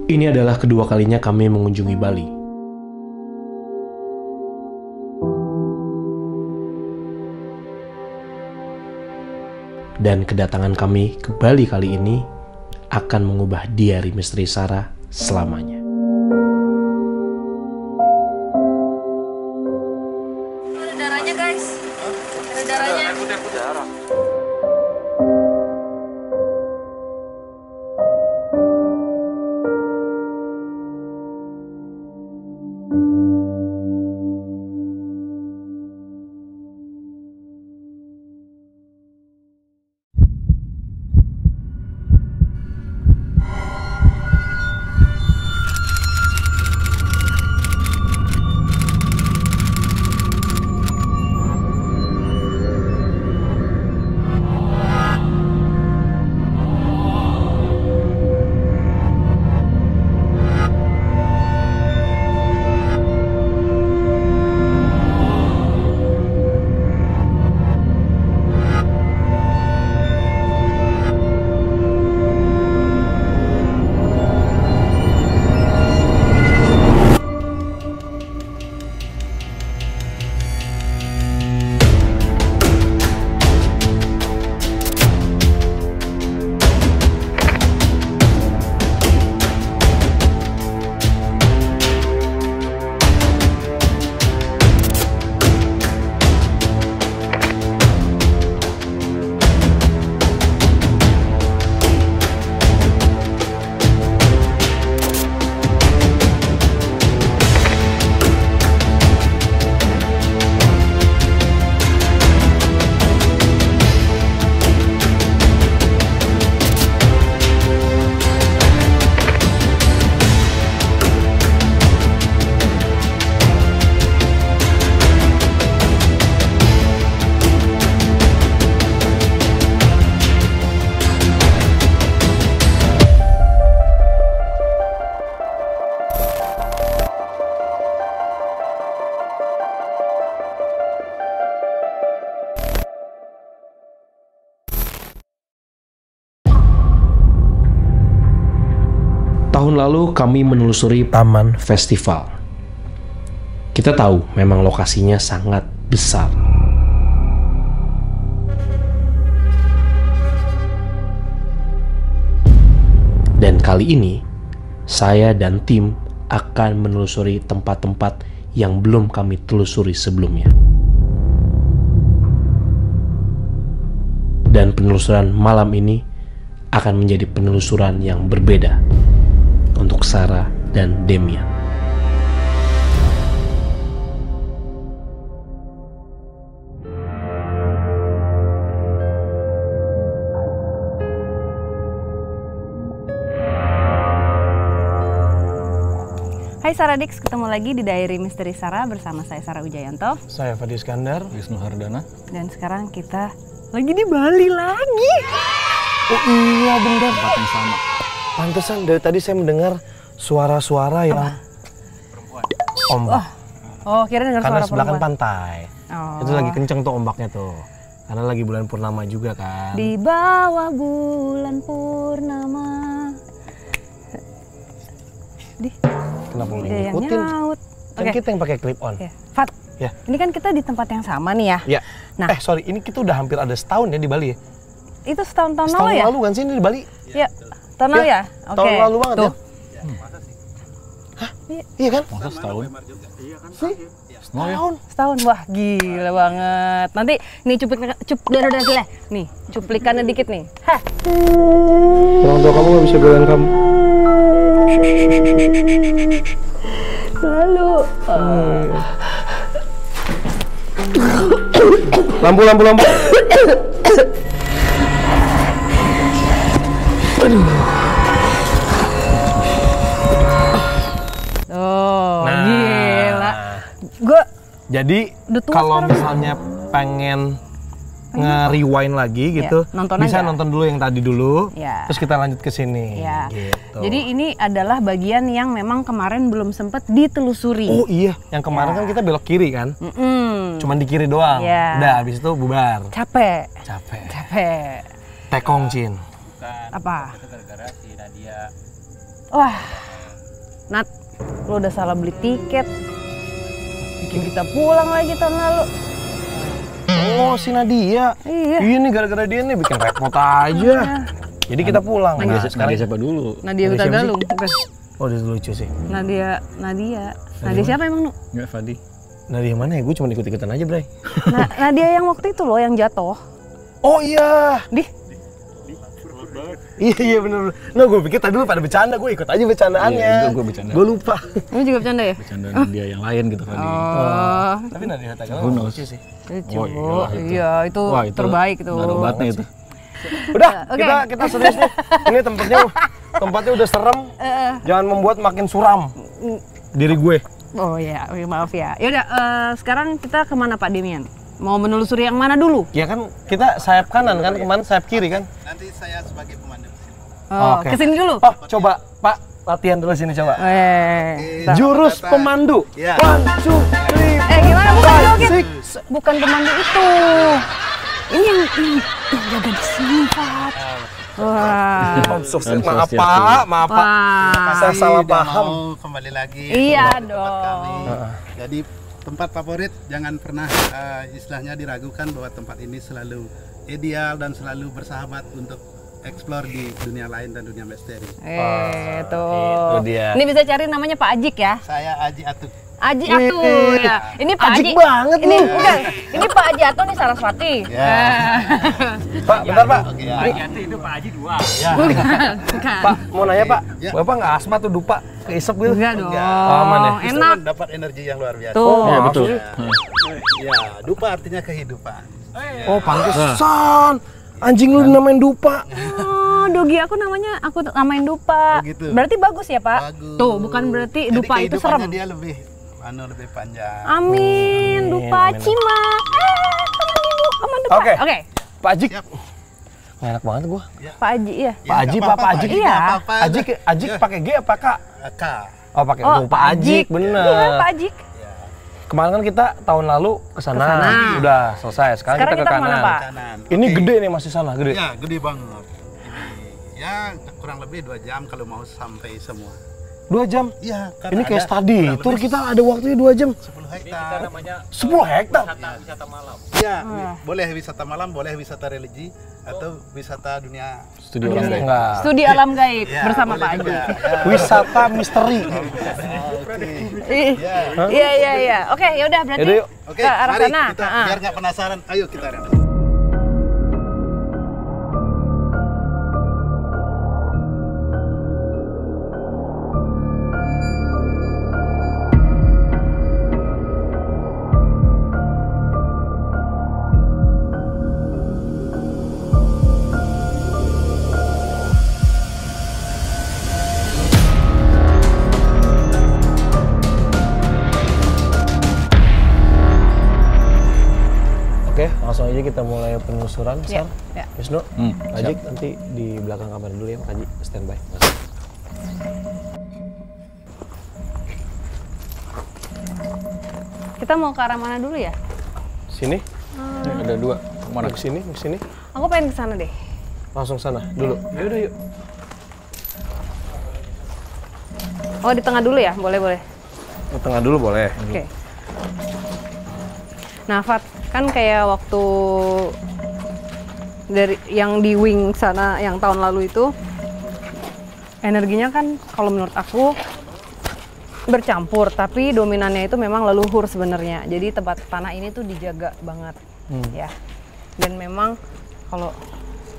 Ini adalah kedua kalinya kami mengunjungi Bali. Dan kedatangan kami ke Bali kali ini akan mengubah diari misteri Sarah selamanya. Ada darahnya guys. Ada darahnya. Tahun lalu kami menelusuri Taman Festival. Kita tahu memang lokasinya sangat besar. Dan kali ini, saya dan tim akan menelusuri tempat-tempat yang belum kami telusuri sebelumnya. Dan penelusuran malam ini akan menjadi penelusuran yang berbeda untuk Sarah dan Demian. Hai Saradix, ketemu lagi di Diary Misteri Sarah bersama saya Sarah Wijayanto. Saya Fadi Iskandar, Wisnu Hardana. Dan sekarang kita lagi di Bali lagi. Oh iya bener. Tempat yang sama. Pantesan dari tadi saya mendengar suara-suara yang ombak. Oh, kira dengar Karena suara sebelah kan perempuan. pantai. Oh. Itu lagi kenceng tuh ombaknya tuh. Karena lagi bulan purnama juga kan. Di bawah bulan purnama. Kenapa lu Ada yang ngikutin? nyaut. Kan Oke. kita yang pakai clip on. Oke. Fat, Ya. ini kan kita di tempat yang sama nih ya. Ya. Nah. Sorry, ini kita udah hampir ada setahun ya di Bali ya. Itu setahun Setahun lalu ya? lalu kan sih ini di Bali. Ya. Tahun lalu ya? Oke. Tahun lalu banget Tuh. ya. Hah? Iya kan? Masa setahun? Sih. Setahun. Setahun, wah gila banget. Nanti nih nih cuplikannya dikit nih. Hah. Orang tua kamu gak bisa belain kamu. Lalu. Lampu. Oh, Nah. gila. Gue Jadi Udah tua kalau sekarang. misalnya pengen nge-rewind lagi gitu, nonton bisa aja. nonton dulu yang tadi dulu, Ya. terus kita lanjut ke sini. ya. Gitu. Jadi ini adalah bagian yang memang kemarin belum sempat ditelusuri. Oh iya, yang kemarin Ya. kan kita belok kiri kan, cuman di kiri doang. Ya. Udah, habis itu bubar. Capek. Tekong Cin. Apa? Itu gara-gara si Nadia. Wah, Nat, lo udah salah beli tiket. Bikin kita pulang lagi tahun lalu. Oh, si Nadia. Iya. Iya nih gara-gara dia nih bikin repot aja. Jadi kita pulang. Nah, Nadia siapa dulu? Nadia Nadia siapa Galung, bukan? Oh, dia lucu sih. Nadia siapa emang, Nu? Enggak, Fadi. Nadia mana ya? Gue cuma ikut-ikutan aja, Bray. Nadia yang waktu itu loh, yang jatuh. Oh iya. Di Iya bener. Nah, gue pikir tadi lu pada bercanda, gue ikut aja bercandaannya. Iya, gue bercanda. Gue lupa. Kamu juga bercanda ya? Bercanda dia yang lain gitu, Fadi. Oh, Tapi Nadia Galung lucu sih. lucu. Oh, Iya, itu Wah, itu terbaik tuh. nggak ada obatnya itu. Udah, Oke. kita serius nih. Ini tempatnya udah serem. Jangan membuat makin suram diri gue. Oh ya, maaf ya. Yaudah, sekarang kita kemana Pak Demian? Mau menelusuri yang mana dulu? Ya kan kita sayap kanan kan, kemarin sayap kiri kan. Nanti saya sebagai pemandu di sini. Oh, Oke. kesini dulu. Oh, coba Pak latihan dulu sini coba. Bentar. Jurus pemandu. Ya. 1, 2, 3. Gimana? Bukan joget. 6. Bukan pemandu itu. Ini yang jaga di sini, Pak. Wah. Maaf Pak, maaf Pak. Wah. Saya salah Tidak paham. mau kembali lagi. Iya ke tempat dong. kami. Jadi tempat favorit jangan pernah istilahnya diragukan bahwa tempat ini selalu ideal dan selalu bersahabat untuk explore di dunia lain dan dunia misteri. Tuh. itu dia. Ini bisa cari namanya Pak Ajik ya. Saya Aji Atuk. Aji Atu ya. Ini Pak Ajik Aji. banget Ini nih. bukan. Ini Pak Aji Atu nih Saraswati. Ya. Pak, bentar Pak. Oke, ya. Bukan. Pak, mau nanya Pak. Ya. Bapak nggak asma tuh dupa, keisep gitu? Enggak dong. Aman ya? Justru Enak. dapat energi yang luar biasa. Tuh. Iya, betul. Ya, dupa artinya kehidupan. Oh, pantesan. Anjing lu namain dupa. Oh, dogi aku namain Dupa. Oh, gitu. Berarti bagus ya, Pak? Bagus. Tuh, bukan berarti Jadi Dupa itu kehidupannya serem. dia lebih lebih panjang. Amin, Dupa amin. Cima. Teman Ibu, teman Dupa. Oke. Oke. Pak Ajik. Siap. Enak banget gua. Pak Aji ya. Ya, Pak Aji, nggak Pak apa-apa, Ajik. nggak Iya. apa-apa. Ajik pakai G apa Kak? K. Oh, pakai Oh, Pak Ajik, Iya, bener. Pak Ajik. Kemarin kan kita tahun lalu kesana, Kesana. udah selesai. Sekarang kita ke kemana, kanan. Pak? Kanan. Ini Oke. gede nih, masih sana, gede. Ya, gede banget. Ini ya kurang lebih 2 jam kalau mau sampai semua. 2 jam. Iya, karena Ini kayak ada study kurang tour, lebih kita ada waktunya 2 jam. 10 hektar. 10 hektar. Iya, boleh wisata malam, boleh wisata religi atau wisata dunia. Studio orang lain. Enggak. Studi alam gaib Ya, bersama boleh Pak Aji. juga. Ya. Wisata misteri. Ih, Iya. Oke, yaudah berarti Yaudah, yuk. Oke, ke arah mari sana. kita Ha-ha. biar nggak penasaran. Ayo kita lihat. Oke, langsung aja kita mulai penelusuran. Ya, Sar. ya. Wisnu, Pak Ajik nanti di belakang kamar dulu ya, Pak Ajik. Standby. Kita mau ke arah mana dulu ya? Sini, Ada 2. Kemana? ke sini, ke sini. Aku pengen ke sana deh. Langsung sana dulu. Yaudah yuk. Oh, di tengah dulu ya? Boleh. Ke tengah dulu boleh. Oke. Nah, Fat, kan kayak waktu dari yang di wing sana yang tahun lalu itu energinya kan kalau menurut aku bercampur, tapi dominannya itu memang leluhur sebenarnya. Jadi tempat tanah ini tuh dijaga banget, ya. Dan memang kalau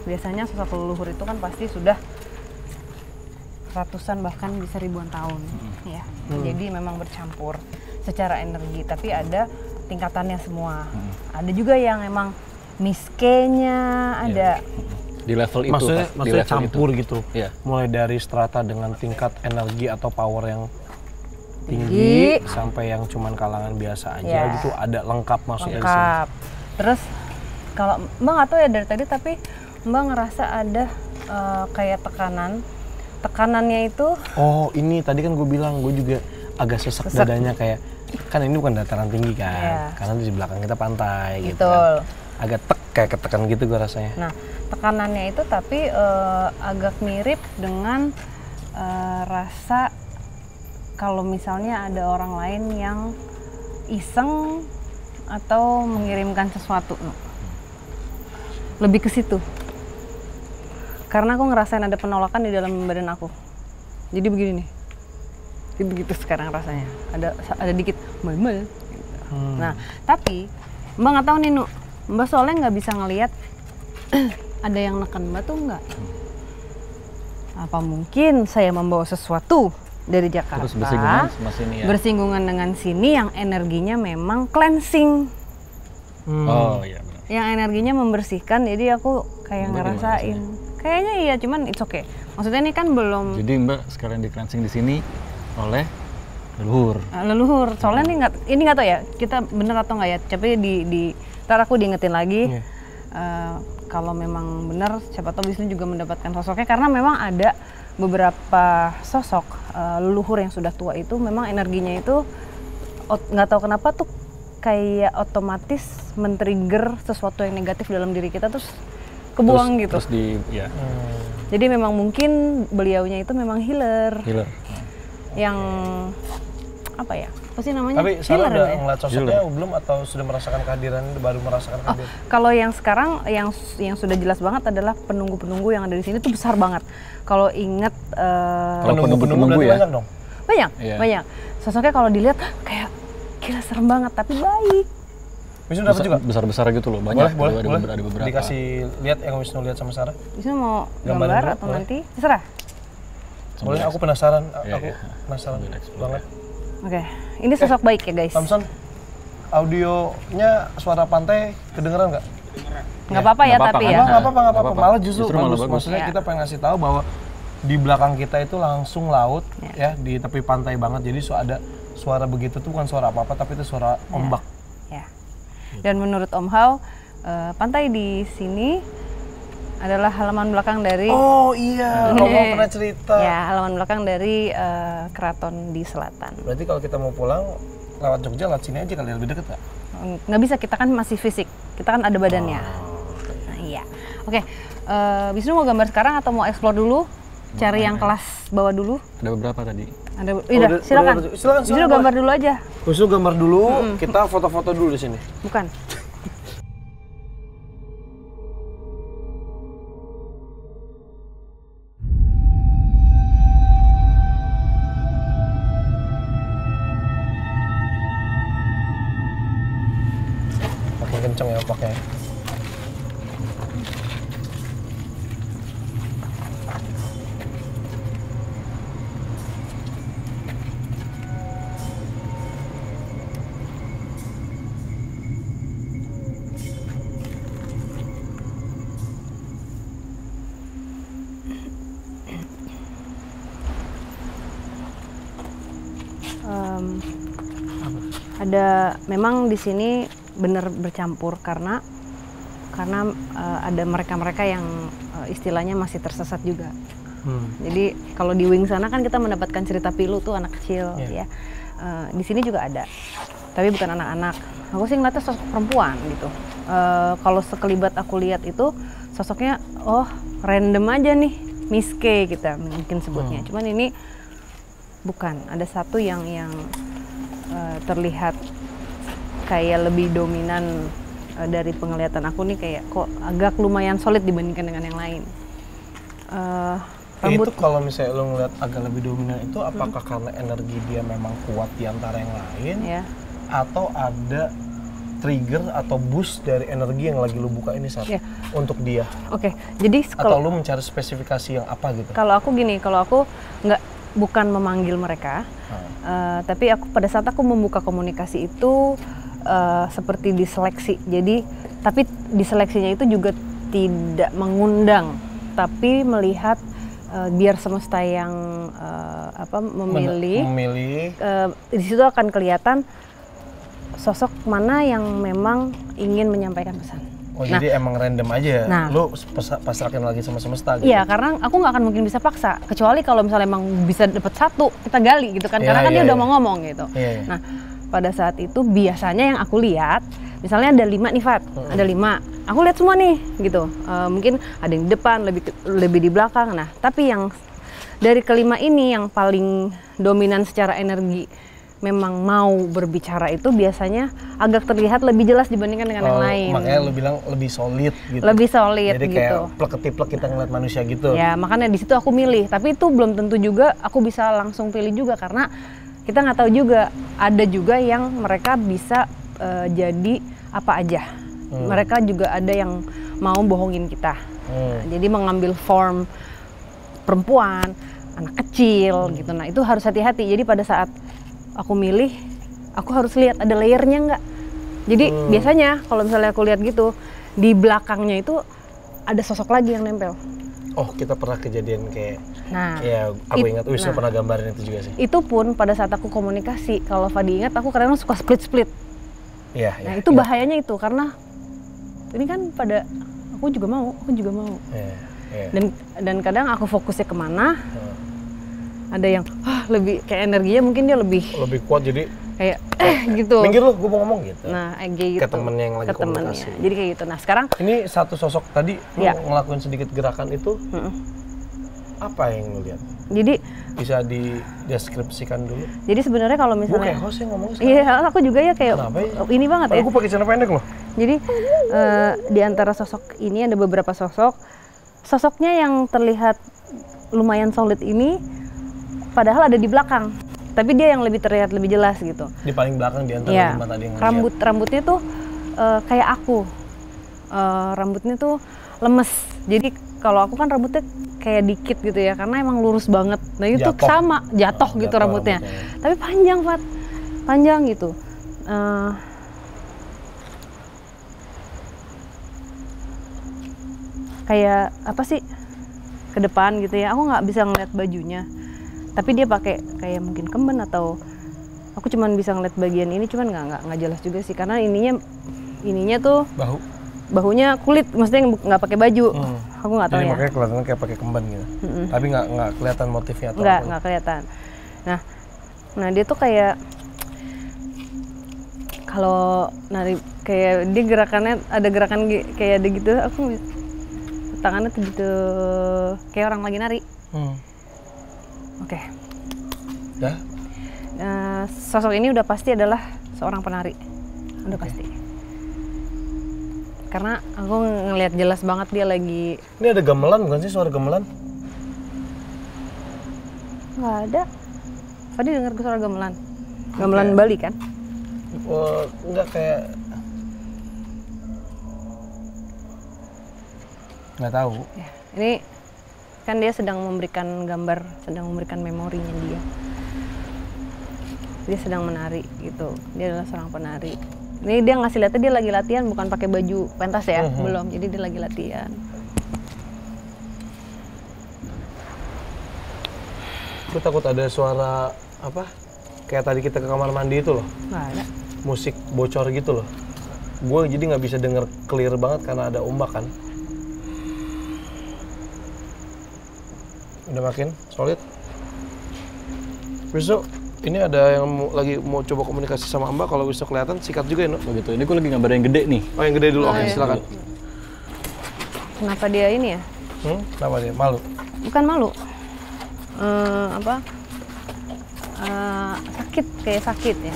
biasanya sosok leluhur itu kan pasti sudah ratusan bahkan bisa ribuan tahun, ya. Jadi memang bercampur secara energi, tapi ada tingkatannya semua. Ada juga yang emang miskenya, ada Di level itu, Maksudnya, Pak. Di maksudnya level campur itu. gitu. Iya. Mulai dari strata dengan tingkat energi atau power yang Tinggi. tinggi sampai yang cuman kalangan biasa aja Ya. gitu, ada lengkap maksudnya di sini. lengkap. Terus kalau Mbak nggak tahu ya dari tadi, tapi Mbak ngerasa ada kayak tekanannya itu Oh, ini tadi kan gue bilang, gue juga agak sesek dadanya, kayak kan ini bukan dataran tinggi kan, Iya. karena di belakang kita pantai gitu betul. kan. Agak kayak ketekan gitu gue rasanya. Nah, tekanannya itu tapi agak mirip dengan rasa kalau misalnya ada orang lain yang iseng atau mengirimkan sesuatu. Lebih ke situ. Karena aku ngerasain ada penolakan di dalam badan aku. Jadi begini nih. Begitu sekarang rasanya. Ada dikit mel-mel. Gitu. Nah, tapi Mbak nggak tahu nih, Nu. Mbak soalnya nggak bisa ngelihat ada yang neken Mbak tuh nggak. Apa mungkin saya membawa sesuatu dari Jakarta Terus bersinggungan sama sini ya. bersinggungan dengan sini yang energinya memang cleansing, Oh iya benar. yang energinya membersihkan. Jadi aku kayak Mbak ngerasain kayaknya iya, cuman it's okay. Maksudnya ini kan belum Jadi Mbak sekalian di cleansing di sini oleh leluhur. leluhur. Soalnya ini nggak tahu ya kita bener atau nggak ya, tapi ntar aku diingetin lagi. Kalau memang benar, siapa tahu Wisnu juga mendapatkan sosoknya, karena memang ada beberapa sosok leluhur yang sudah tua itu memang energinya itu nggak tahu kenapa tuh kayak otomatis men-trigger sesuatu yang negatif dalam diri kita terus kebuang gitu. Terus ya. Jadi memang mungkin beliaunya itu memang healer. Yang apa ya? Apa sih namanya? Tapi Sarah Healer udah ya? ngeliat sosoknya belum atau sudah merasakan kehadiran, baru merasakan kehadiran? Kalau yang sekarang yang sudah jelas banget adalah penunggu-penunggu yang ada di sini tuh besar banget. Kalau inget Penunggu-penunggu berarti ya? banyak dong? banyak, Iya. banyak. Sosoknya kalau dilihat kayak gila serem banget tapi baik. Wisnu dapat juga? Besar-besar gitu loh, banyak. Boleh. Ada beberapa. Dikasih lihat yang Wisnu lihat sama Sarah? Wisnu mau Gambarin gambar dulu, atau boleh. nanti? Terserah. Boleh, aku penasaran. Iya, Aku iya. penasaran Sambil explore banget. Oke, ini sosok baik ya guys. Thompson, audionya suara pantai kedengeran nggak? Nggak apa-apa ya Nggak apa-apa, tapi kan? ya. Nggak apa-apa. Malah justru malah bagus. bagus. Maksudnya Ya. kita pengen ngasih tahu bahwa di belakang kita itu langsung laut, Ya. ya di tepi pantai banget. Jadi ada suara begitu tuh bukan suara apa-apa, tapi itu suara ombak. Ya. Dan menurut Om Hao, pantai di sini adalah halaman belakang dari Oh iya, Om pernah cerita. ya halaman belakang dari keraton di selatan. Berarti kalau kita mau pulang lewat Jogja, lewat sini aja kali, lebih deket nggak? Nggak bisa, kita kan masih fisik, kita kan ada badannya. Nah, iya. Oke, Wisnu mau gambar sekarang atau mau explore dulu? Cari yang kelas bawah dulu. Ada beberapa tadi. Ada, udah, silakan. Silakan, Wisnu gambar dulu aja. Wisnu gambar dulu, kita foto-foto dulu di sini. Bukan. Makin kenceng ya ombaknya. Ada memang di sini benar bercampur karena ada mereka-mereka yang istilahnya masih tersesat juga. Jadi kalau di wing sana kan kita mendapatkan cerita pilu tuh anak kecil ya. Di sini juga ada, tapi bukan anak-anak. Aku sih ngeliatnya sosok perempuan gitu. Kalau sekelibat aku lihat itu sosoknya random aja nih, Miss K kita mungkin sebutnya. Cuman ini bukan, ada satu yang terlihat kayak lebih dominan dari penglihatan aku nih, kayak kok agak lumayan solid dibandingkan dengan yang lain. Itu kalau misalnya lo ngeliat agak lebih dominan itu apakah karena energi dia memang kuat di antara yang lain, Ya. atau ada trigger atau boost dari energi yang lagi lo buka ini saat Ya. untuk dia? Oke, jadi Atau lo mencari spesifikasi yang apa gitu? kalau aku gini, kalau aku bukan memanggil mereka, tapi aku pada saat aku membuka komunikasi itu seperti diseleksi. Jadi, tapi diseleksinya itu juga tidak mengundang, tapi melihat biar semesta yang memilih. Di situ akan kelihatan sosok mana yang memang ingin menyampaikan pesan. Oh, jadi emang random aja, Nah. lo pasrahin lagi sama semesta gitu? Iya, karena aku nggak akan mungkin bisa paksa, kecuali kalau misalnya emang bisa dapat satu, kita gali gitu kan, Iya, karena kan iya, dia udah iya. mau ngomong gitu. Iya. Nah, pada saat itu biasanya yang aku lihat, misalnya ada 5 nih Fat, ada 5, aku lihat semua nih gitu. Mungkin ada yang di depan, lebih di belakang. Nah, tapi dari kelima ini yang paling dominan secara energi memang mau berbicara itu biasanya agak terlihat lebih jelas dibandingkan dengan yang lain. Makanya lu bilang lebih solid gitu. Lebih solid Jadi gitu. kayak plek-ketiplek kita ngeliat manusia gitu. Ya makanya di situ aku milih. Tapi itu belum tentu juga aku bisa langsung pilih juga karena kita nggak tahu juga. Ada juga yang mereka bisa jadi apa aja. Mereka juga ada yang mau bohongin kita. Nah, jadi mengambil form perempuan, anak kecil gitu. Nah itu harus hati-hati. Jadi pada saat aku milih, aku harus lihat ada layernya nggak. Jadi biasanya kalau misalnya aku lihat gitu, di belakangnya itu ada sosok lagi yang nempel. Oh, kita pernah kejadian kayak, Nah, ya aku ingat Wisnu pernah gambarin itu juga sih. itu pun pada saat aku komunikasi, kalau Fadi ingat aku kadang suka split-split. Iya, Nah itu bahayanya itu, karena ini kan pada aku juga mau. Iya. Dan kadang aku fokusnya kemana, ada yang lebih kayak energinya mungkin dia lebih kuat jadi kayak gitu. minggir lu, gue mau ngomong gitu. Nah gitu. Ke temennya yang lagi Ke temennya. komunikasi. Jadi kayak gitu. Nah sekarang Ini satu sosok tadi lu Ya. ngelakuin sedikit gerakan itu, apa yang lu lihat? jadi Bisa dideskripsikan dulu? jadi sebenarnya kalau Gue misalnya kayak host yang ngomong sekarang. iya aku juga ya kayak Kenapa ya? ini banget ya. Gue pakai celana pendek loh. Jadi di antara sosok ini ada beberapa sosok. Sosoknya yang terlihat lumayan solid ini padahal ada di belakang. Tapi dia yang lebih terlihat lebih jelas gitu. Di paling belakang di antara Ya, lima tadi yang ngeliat. rambutnya tuh kayak aku. Rambutnya tuh lemes. Jadi kalau aku kan rambutnya kayak dikit gitu ya karena emang lurus banget. Nah itu Jatuh. sama jatuh gitu jatuh rambutnya. rambutnya. Tapi panjang, Fat. Panjang gitu. Kayak apa sih ke depan gitu ya. Aku nggak bisa ngeliat bajunya. Tapi dia pakai kayak mungkin kemben atau aku cuman bisa ngeliat bagian ini cuman nggak jelas juga sih karena ininya tuh bahunya kulit, maksudnya nggak pakai baju. Aku nggak tahu Jadi ya. makanya kelihatan kayak pakai kemban gitu. Tapi nggak kelihatan motifnya atau apa. Nggak kelihatan. Nah dia tuh kayak kalau nari kayak dia gerakannya ada gerakan kayak ada gitu. Aku tangannya tuh gitu kayak orang lagi nari. Oke. Dah? Sosok ini udah pasti adalah seorang penari. Udah pasti. Karena aku ngelihat jelas banget dia lagi. Ini ada gamelan bukan sih, suara gamelan? Nggak ada. Tadi dengar suara gamelan. Gamelan Bali kan? Enggak kayak. Nggak tahu. Ya, ini kan dia sedang memberikan gambar, sedang memberikan memorinya dia. Dia sedang menari gitu. Dia adalah seorang penari. Ini dia ngasih lihatnya dia lagi latihan, bukan pakai baju pentas ya, belum. Jadi dia lagi latihan. Gue takut ada suara apa? Kayak tadi kita ke kamar mandi itu loh. Nggak ada. Musik bocor gitu loh. Gue jadi nggak bisa denger clear banget karena ada ombak kan. Udah makin solid. Wisnu, ini ada yang lagi mau coba komunikasi sama Mbak. Kalau Wisnu kelihatan sikat juga ya, no? Begitu. Ini gue lagi gambar yang gede nih. Oh yang gede dulu, oke iya. silakan. Kenapa dia ini ya? Kenapa dia? Malu? Bukan malu. Sakit, kayak sakit ya.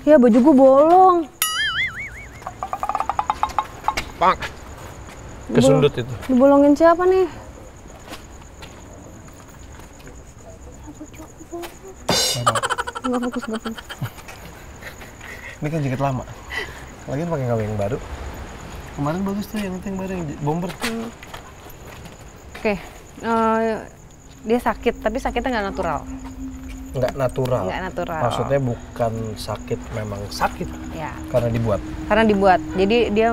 Ya baju gue bolong. Pak! Kesundut itu. Dibolongin siapa nih? Nggak fokus. Ini kan jaket lama. Lagian pakai gawe yang baru. Kemarin bagus tuh yang baru yang bomber. Oke. Dia sakit, tapi sakitnya nggak natural. Nggak natural. Nggak natural. Maksudnya bukan sakit, memang sakit. Ya. Karena dibuat. Karena dibuat. Jadi dia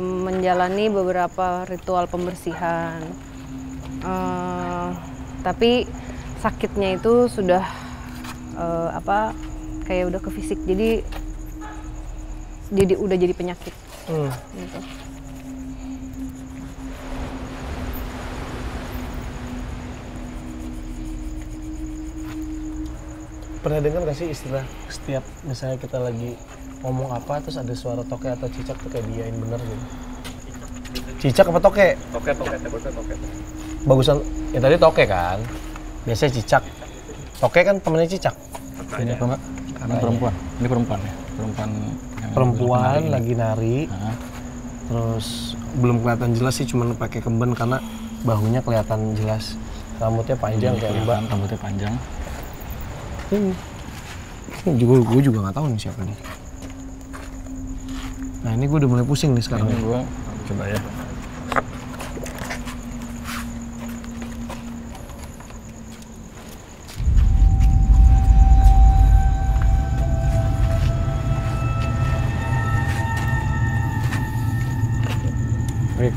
menjalani beberapa ritual pembersihan. Tapi sakitnya itu sudah kayak udah ke fisik. Jadi udah jadi penyakit. Gitu. Pernah dengar nggak sih istilah setiap misalnya kita lagi ngomong apa terus ada suara toke atau cicak tuh kayak diain bener gitu? Cicak apa toke? Toke, bagusnya toke. Bagusan, yang tadi toke kan? Biasanya cicak. Toke kan temennya cicak. Ini apa enggak? Karena perempuan. Ini perempuan ya. Perempuan lagi nari. Nah, Terus belum kelihatan jelas sih, cuman pakai kemben karena bahunya kelihatan jelas. Rambutnya panjang kayak Mbak. rambutnya panjang. Ini gue juga nggak tahu nih siapa nih. Nah ini gue udah mulai pusing nih sekarang. Ini gue coba ya.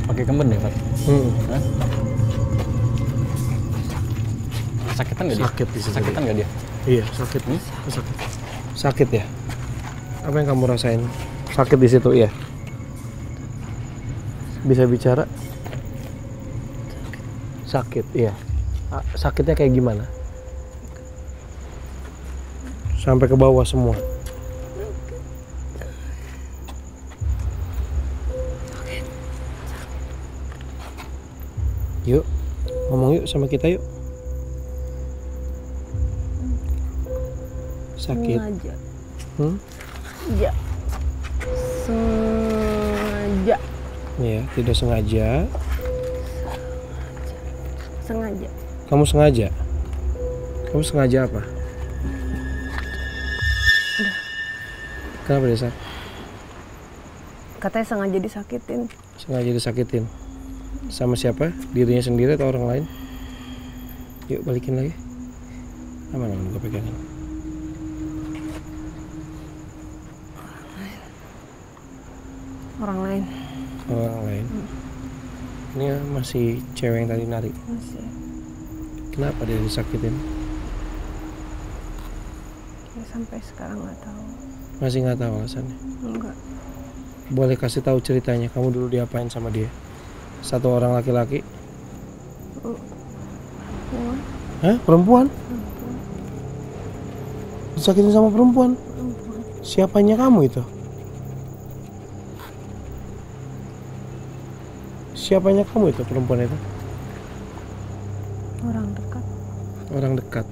Pakai kemben ya, Pak? Hah? Sakitan nggak dia? Sakit di situ. Sakitan nggak dia? Iya sakit. Sakit. Sakit ya? Apa yang kamu rasain? Sakit di situ ya? Bisa bicara? Sakit, iya. Sakitnya kayak gimana? Sampai ke bawah semua. Yuk, ngomong yuk sama kita yuk. Sakit. Sengaja. Iya, tidak sengaja. Sengaja. Kamu sengaja? Kamu sengaja apa? Kenapa Desa? Katanya sengaja disakitin. Sengaja disakitin. Sama siapa? Dirinya sendiri atau orang lain? Yuk balikin lagi. Aman gue pegangin. Orang lain. Orang lain. Ini masih cewek yang tadi nari. Masih. Kenapa dia disakitin? Ya, sampai sekarang nggak tahu. Masih nggak tahu alasannya. Enggak. Boleh kasih tahu ceritanya. Kamu dulu diapain sama dia? Satu orang laki-laki. Perempuan. Hah? Perempuan? Disakitin sama perempuan? Siapanya kamu itu? Siapanya kamu itu perempuan itu? Orang dekat. Orang dekat.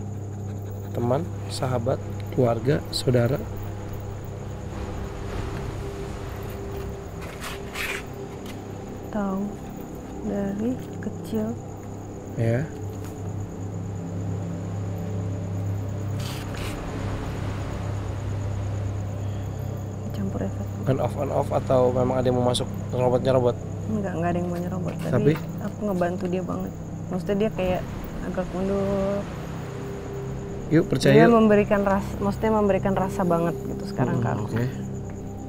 Teman, sahabat, keluarga, saudara. Tahu dari kecil. Ya. Campur efek. On off atau memang ada yang mau masuk nyerobot? Enggak ada yang mau nyerobot. Tapi aku ngebantu dia banget. Maksudnya dia kayak agak mundur. Yuk percaya. Dia memberikan rasa banget gitu sekarang ke aku. Oke.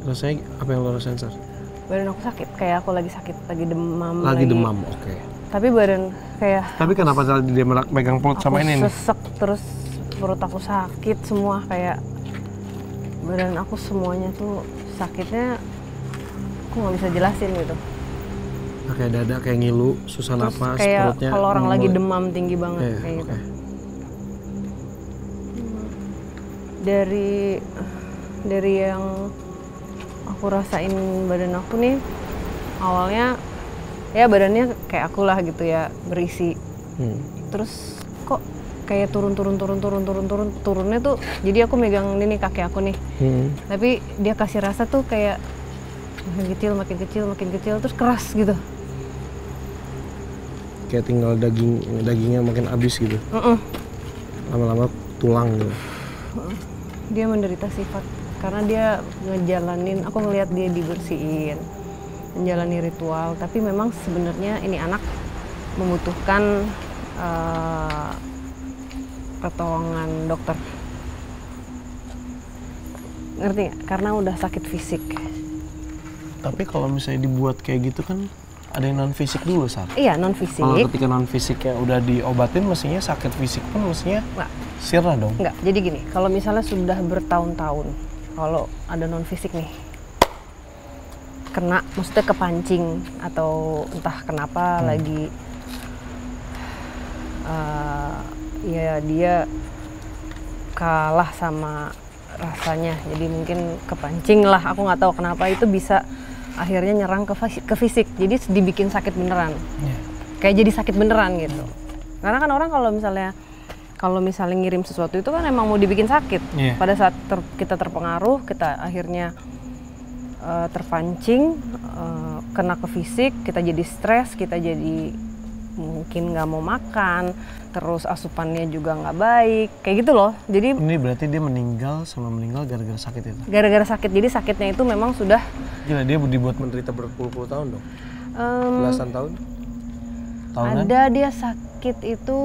Rasanya apa yang lo rasain, Sar? Badan aku sakit, kayak aku lagi sakit, lagi demam. Lagi demam, oke. Tapi badan kayak Tapi kenapa tadi dia megang perut sama ini nih? sesek, terus perut aku sakit semua, kayak badan aku semuanya tuh sakitnya, aku nggak bisa jelasin gitu. Kayak dada, kayak ngilu, susah Terus napas, kayak perutnya. kalau orang lagi mulai- demam tinggi banget Iya, kayak gitu. oke. Dari yang aku rasain badan aku nih, awalnya ya badannya kayak aku lah gitu ya, berisi. Terus kok kayak turunnya tuh, jadi aku megang ini kaki aku nih. Tapi dia kasih rasa tuh kayak makin kecil, terus keras gitu. Kayak tinggal dagingnya makin habis gitu. Lama-lama tulang gitu. Dia menderita sifat karena dia ngejalanin, aku ngelihat dia dibersihin, menjalani ritual, tapi memang sebenarnya ini anak membutuhkan pertolongan dokter. Ngerti nggak? Karena udah sakit fisik. Tapi kalau misalnya dibuat kayak gitu kan ada yang non fisik dulu, Sar. Iya, non fisik. Kalau ketika non fisiknya udah diobatin, mestinya sakit fisik pun mestinya Nggak. sirna dong. Enggak, jadi gini, kalau misalnya sudah bertahun-tahun, kalau ada non fisik nih, kena, maksudnya kepancing atau entah kenapa lagi, ya dia kalah sama rasanya, jadi mungkin kepancing lah, aku nggak tahu kenapa itu bisa akhirnya nyerang ke fisik. Jadi dibikin sakit beneran. Iya. Kayak jadi sakit beneran gitu. Karena kan orang kalau misalnya ngirim sesuatu itu kan emang mau dibikin sakit. Iya. Pada saat kita terpengaruh, kita akhirnya terpancing, kena ke fisik, kita jadi stres, kita jadi mungkin nggak mau makan, terus asupannya juga nggak baik, kayak gitu loh. Jadi Ini berarti dia meninggal gara-gara sakit itu. gara-gara sakit, jadi sakitnya itu memang sudah Gila, dia dibuat menderita berpuluh-puluh tahun dong. Belasan tahun? Tahunan? ada dia sakit itu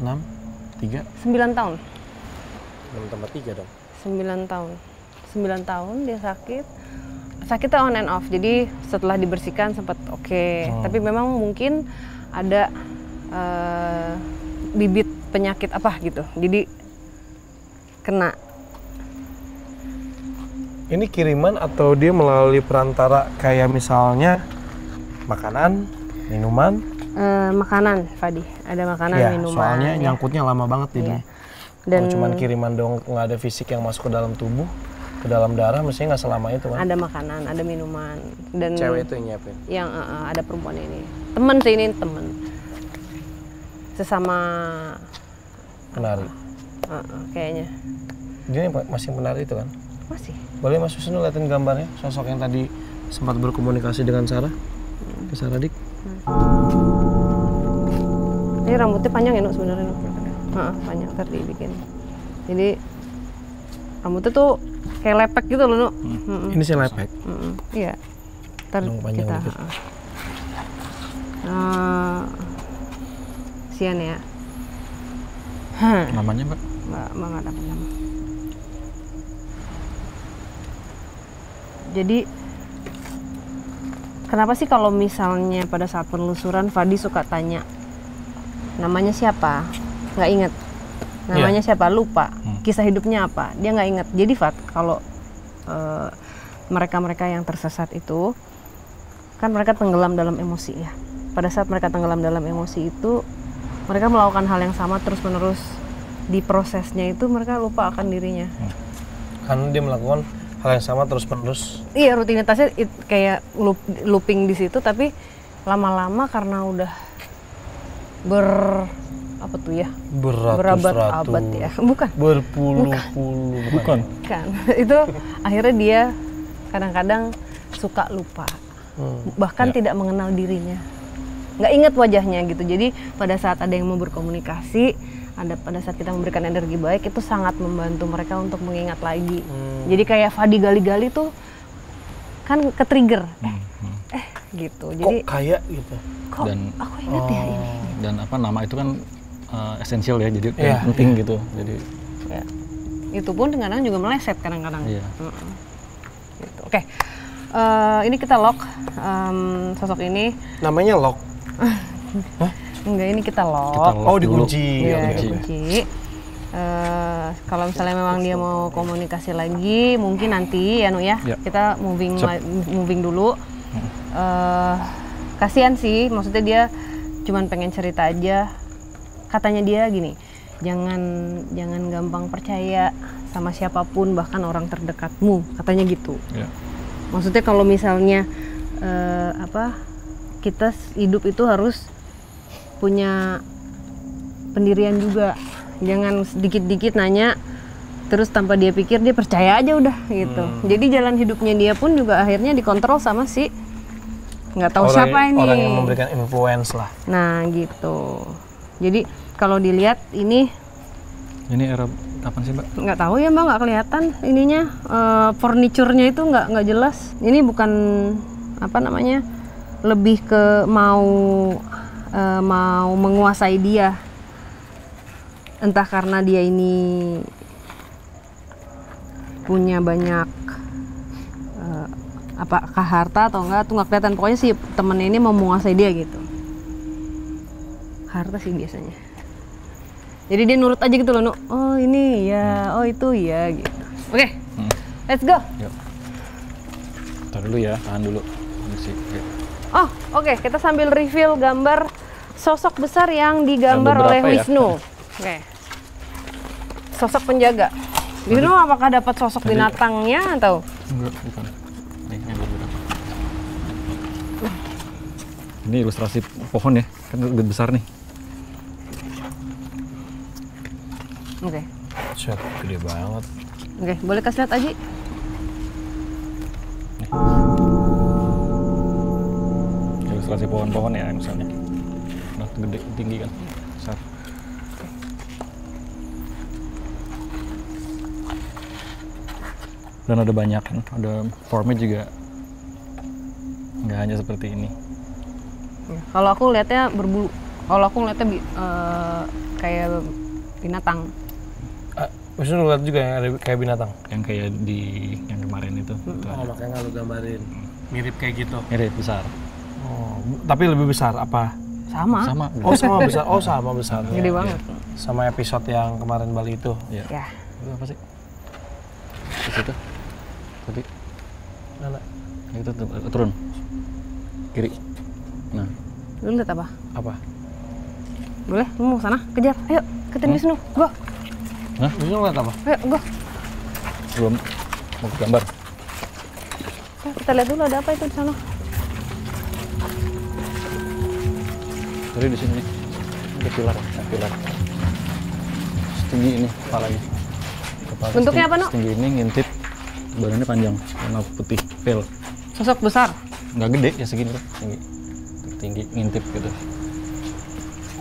6? 3? 9 tahun. 6 tambah 3 dong. 9 tahun. 9 tahun dia sakit. Sakitnya on and off. Jadi setelah dibersihkan sempat oke. Tapi memang mungkin ada bibit penyakit apa gitu. Jadi kena. Ini kiriman atau dia melalui perantara kayak misalnya makanan, minuman? Makanan, Fadi. Ada makanan, Ya, minuman. soalnya ya. nyangkutnya lama banget ini. Iya. Dan Kalau cuman kiriman dong, nggak ada fisik yang masuk ke dalam tubuh, ke dalam darah, mestinya nggak selama itu kan? ada makanan, ada minuman. Dan Cewek itu yang nyiapin. yang ada perempuan ini. Temen sih ini temen. Sesama Penari. kayaknya. Dia masih penari itu kan? Masih. Boleh masuk sini liatin gambarnya, sosok yang tadi sempat berkomunikasi dengan Sarah. Ke Sarah Dik. Ini rambutnya panjang ya, Nuk, sebenarnya, Nuk. Panjang, ntar dibikin. Jadi rambutnya tuh kayak lepek gitu loh, Nuk. Ini sih lepek. Iya. Ntar Dong, panjang kita. dikit. Sian ya. Namanya Mbak? Nggak dapat nama. Jadi kenapa sih kalau misalnya pada saat penelusuran Fadi suka tanya namanya siapa? Nggak inget. Namanya siapa? Lupa. Kisah hidupnya apa? Dia nggak inget. Jadi Fat, kalau mereka-mereka yang tersesat itu kan mereka tenggelam dalam emosi ya. Pada saat mereka tenggelam dalam emosi itu mereka melakukan hal yang sama terus-menerus. Di prosesnya itu mereka lupa akan dirinya. Karena dia melakukan hal yang sama terus-menerus. Iya, rutinitasnya kayak looping di situ, tapi lama-lama karena udah apa tuh ya? Berabad-abad ya. Bukan. Berpuluh-puluh. Bukan. Kan. Itu akhirnya dia kadang-kadang suka lupa. Bahkan tidak mengenal dirinya. Nggak ingat wajahnya gitu. Jadi pada saat ada yang mau berkomunikasi, pada saat kita memberikan energi baik, itu sangat membantu mereka untuk mengingat lagi. Jadi kayak Fadi gali-gali tuh kan ke-trigger. Gitu. Jadi Kok kayak gitu? kok aku ingat ya ini. Dan apa nama itu kan esensial ya, jadi penting gitu. Jadi Ya. Itu pun kadang juga meleset kadang-kadang. Iya. Gitu. Oke. Ini kita lock sosok ini. Namanya lock. Enggak, ini kita lock. Kita lock. Oh, dikunci. Iya, Oke. dikunci. Kalau misalnya memang dia mau komunikasi lagi, mungkin nanti ya, Nu ya. Ya. Kita moving dulu. Kasihan sih, maksudnya dia cuman pengen cerita aja. Katanya dia gini, jangan gampang percaya sama siapapun, bahkan orang terdekatmu, katanya gitu. ya. Maksudnya kalau misalnya kita hidup itu harus punya pendirian juga. Jangan sedikit-dikit nanya terus tanpa dia pikir dia percaya aja udah gitu. Jadi jalan hidupnya dia pun juga akhirnya dikontrol sama si nggak tahu siapa ini. Orang yang memberikan influence lah. Nah gitu. Jadi kalau dilihat ini Ini era kapan sih Mbak? nggak tahu ya Mbak, nggak kelihatan ininya, furniturnya itu nggak jelas. Ini bukan apa namanya, lebih ke mau menguasai dia, entah karena dia ini punya banyak apakah harta atau enggak tuh nggak kelihatan. Pokoknya si temennya ini mau menguasai dia gitu. Harta sih biasanya. Jadi dia nurut aja gitu loh, Nu. Oh ini ya, oh itu ya gitu. Oke, let's go. Yuk. Ntar dulu ya, tahan dulu. Kondisi. Oke. Oh oke, kita sambil reveal gambar sosok besar yang digambar Yang oleh beberapa ya? Wisnu. Oke. Sosok penjaga. Wisnu apakah dapat sosok binatangnya atau? Enggak, bukan. Nih, yang beberapa. Ini ilustrasi pohon ya, kan gede besar nih. Oke. Set, gede banget. Oke, boleh kasih lihat Aji? Ilustrasi pohon-pohon ya misalnya. Nah, gede, tinggi kan. Besar. Dan ada banyak kan, ada formnya juga nggak hanya seperti ini. Kalau aku lihatnya berbulu. Kalau aku ngeliatnya kayak binatang. Maksudnya lu lihat juga yang ada kayak binatang? Yang kayak di yang kemarin itu. Itu Oh, ada. makanya lu gambarin. Mirip kayak gitu. Mirip besar. Oh, tapi lebih besar apa? Sama. Sama. Oh, sama besar. Oh, sama besar. Gede banget. Sama episode yang kemarin Bali itu. Ya. Ya. Itu apa sih? Di situ. Tadi. Mana? Itu turun. Kiri. Nah. Lu lihat apa? Apa? Boleh? Lu mau sana? Kejar. Ayo, ke Wisnu. Go. Hah? Lu ngeliat apa? Ayo, go. Belum mau ke gambar. Ayo, kita lihat dulu ada apa itu di sana. Tadi di sini nih. Ada pilar, pilar. Setinggi ini kepalanya. Kepala Bentuknya apa, Nok? Setinggi ini ngintip. Badannya panjang, warna putih, pale. Sosok besar. Nggak gede ya segini tuh, tinggi. Tinggi ngintip gitu.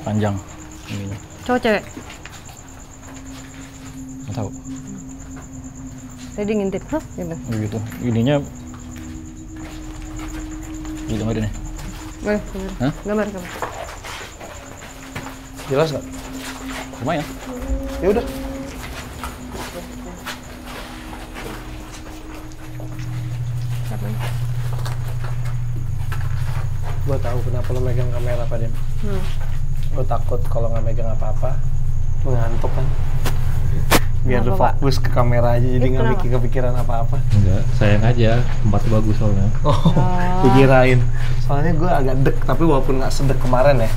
Panjang ininya. Cowok cewek. Nggak tahu. Tadi ngintip. Hah? Gitu. Begitu. Ininya gambarin ya. Boleh, gambar. Hah? Gambar, gambar. Jelas nggak? Lumayan. Ya udah. Gue tahu kenapa lo megang kamera, Pak Dem. Lo takut kalau nggak megang apa-apa, lo ngantuk kan? Biar lo Kenapa, Pak? fokus ke kamera aja, jadi nggak Kenapa? mikir kepikiran apa-apa. Enggak, sayang aja, tempatnya bagus soalnya. Oh, dikirain. Soalnya gue agak dek, tapi walaupun nggak sedek kemarin ya.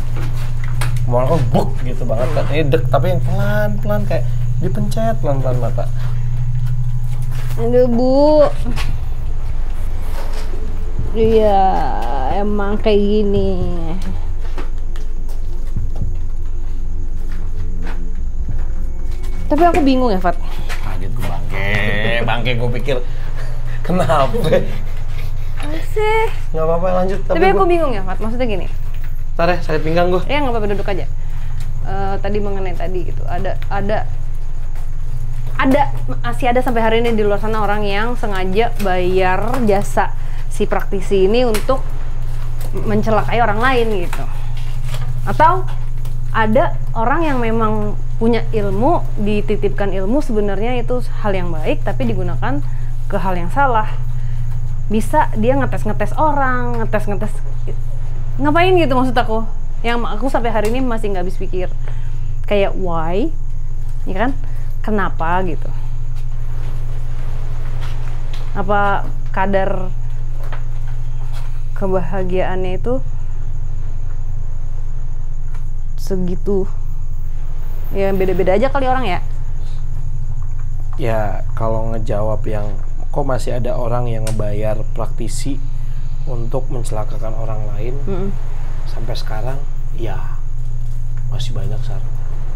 Kemarin kok buk gitu banget kan. Ini dek, tapi yang pelan-pelan kayak dipencet pelan-pelan mata. Aduh, Bu. Iya, emang kayak gini. Tapi aku bingung ya, Fat. Kaget gue bangke gue pikir kenapa? Sih. Nggak apa-apa lanjut. Tapi aku bingung ya, Fat. Maksudnya gini. Ntar ya, sakit pinggang gue. Ya nggak apa-apa, duduk aja. Tadi mengenai tadi gitu. Masih ada sampai hari ini di luar sana orang yang sengaja bayar jasa si praktisi ini untuk mencelakai orang lain gitu. Atau ada orang yang memang punya ilmu, dititipkan ilmu, sebenarnya itu hal yang baik tapi digunakan ke hal yang salah. Bisa dia ngetes orang, ngetes ngapain gitu maksud aku. Yang aku sampai hari ini masih nggak habis pikir. Kayak why? Ya kan? Kenapa gitu? Apa kadar kebahagiaannya itu segitu? Ya beda-beda aja kali orang ya. Ya kalau ngejawab yang kok masih ada orang yang ngebayar praktisi untuk mencelakakan orang lain sampai sekarang, ya masih banyak, Sar.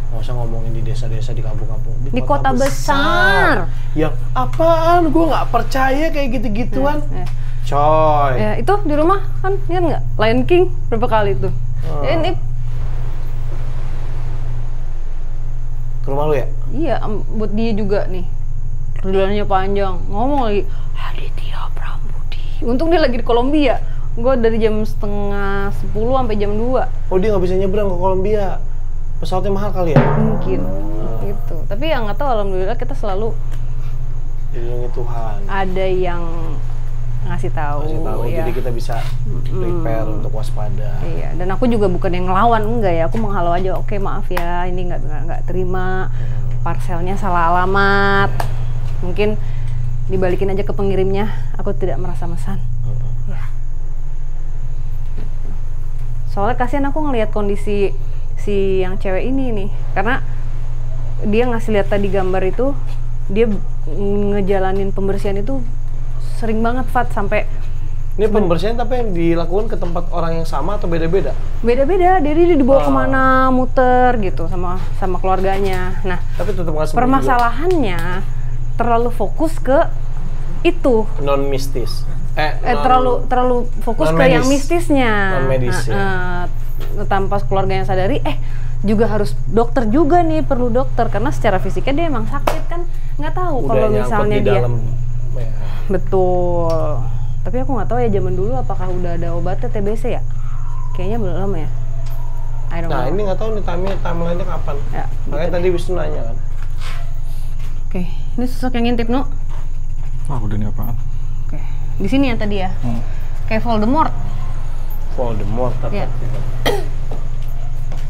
Nggak usah ngomongin di desa-desa, di kampung-kampung, Di kota besar. yang apaan, gue nggak percaya kayak gitu-gituan. Coy. Ya itu di rumah kan, ingat nggak? Lion King berapa kali tuh? Ya, ini Ke rumah lu ya? iya, buat dia juga nih. Perjalanannya panjang, ngomong lagi Aditya Prambudi. Untung dia lagi di Kolombia. Gue dari jam 9:30 sampai jam 2. Oh, dia nggak bisa nyebrang ke Kolombia. Pesawatnya mahal kali ya? Mungkin gitu. Tapi yang nggak tahu, alhamdulillah kita selalu Dilindungi Tuhan. ada yang ngasih tahu. Ya. Jadi kita bisa prepare untuk waspada. Iya, dan aku juga bukan yang ngelawan, enggak ya. Aku menghalau aja. Oke, maaf ya, ini nggak terima. Parselnya salah alamat. Mungkin dibalikin aja ke pengirimnya. Aku tidak merasa mesan. Ya. Soalnya kasihan aku ngelihat kondisi si yang cewek ini nih, karena dia ngasih lihat tadi gambar itu, dia ngejalanin pembersihan itu sering banget Fat, sampai Ini pembersihan tapi yang dilakukan ke tempat orang yang sama atau beda-beda? beda-beda. Jadi dibawa kemana, muter gitu sama keluarganya. Nah, Tapi tetap nggak sembuh permasalahannya terlalu fokus ke itu. juga. Non mistis. Terlalu fokus ke yang mistisnya. Non-medis, Tanpa keluarganya sadari, juga harus dokter juga nih, perlu dokter karena secara fisiknya dia emang sakit kan, nggak tahu Udah kalau nyangkut misalnya di dia. dalam, ya. Betul. Tapi aku nggak tahu ya zaman dulu apakah udah ada obatnya TBC ya? Kayaknya belum ya. I don't Nah know. ini nggak tahu nih timeline-nya kapan. Ya, Makanya tadi Wisnu nanya kan. Oke, ini sosok yang ngintip Nu. Wah, udah ini apaan? Oke, di sini ya tadi ya. Kayak Voldemort. Voldemort apa? Iya.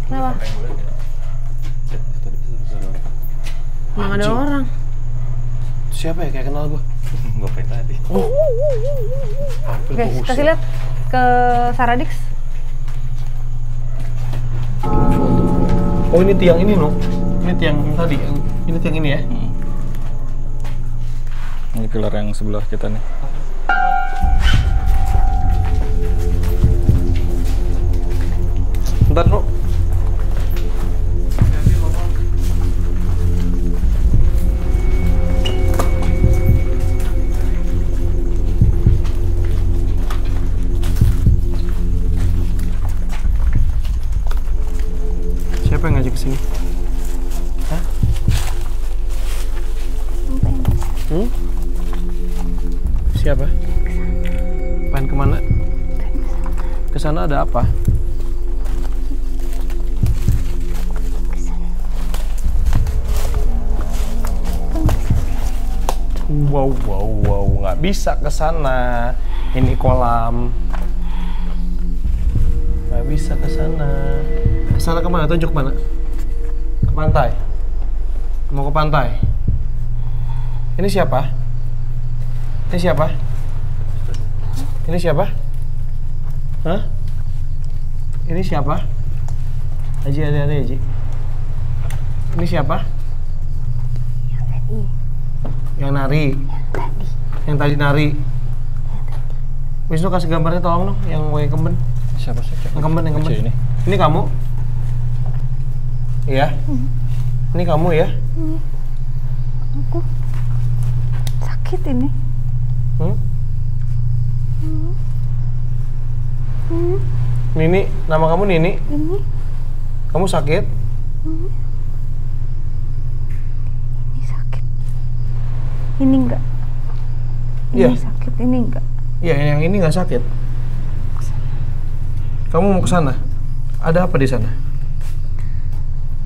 Kenapa? Emang ada Anjing. orang. Siapa ya? Kayak kenal gua. Gopek tadi. Hampir Oke, gua usir. kasih lihat ke Saradix. Oh ini tiang ini no. Ini tiang tadi. Ini tiang ini ya. Ini pilar yang sebelah kita nih. Bentar no. Siapa yang ngajak kesini? Hah? Siapa? Pengen kemana? Kesana ada apa? Wow, nggak bisa kesana. Ini kolam. Nggak bisa kesana. Kesana kemana? Tunjuk mana? Ke pantai. Mau ke pantai. Ini siapa? Ini siapa? Ini siapa? Hah? Ini siapa? Haji, ada Haji. Ini siapa? Yang nari. Yang tadi nari. Wisnu kasih gambarnya tolong dong, yang pakai kemben. Siapa sih? Yang kemben. Ini. Ini kamu? Iya. Ini kamu ya? Aku sakit ini. Nini, nama kamu Nini? Ini. Kamu sakit? Ini sakit. Ini enggak. Ini Iya. sakit, ini enggak. Iya, yang ini nggak sakit. Kamu mau ke sana? Ada apa di sana?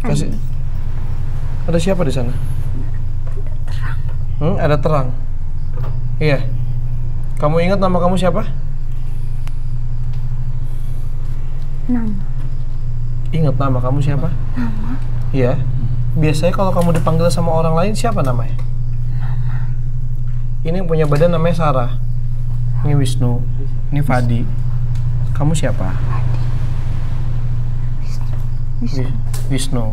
Kasih. Ada siapa di sana? Ada terang. Iya. Kamu ingat nama kamu siapa? Nama. Ingat nama kamu siapa? Nama. Iya. Biasanya kalau kamu dipanggil sama orang lain siapa namanya? Ini yang punya badan namanya Sarah. Ini Wisnu. Ini Fadi. Kamu siapa? Wisnu.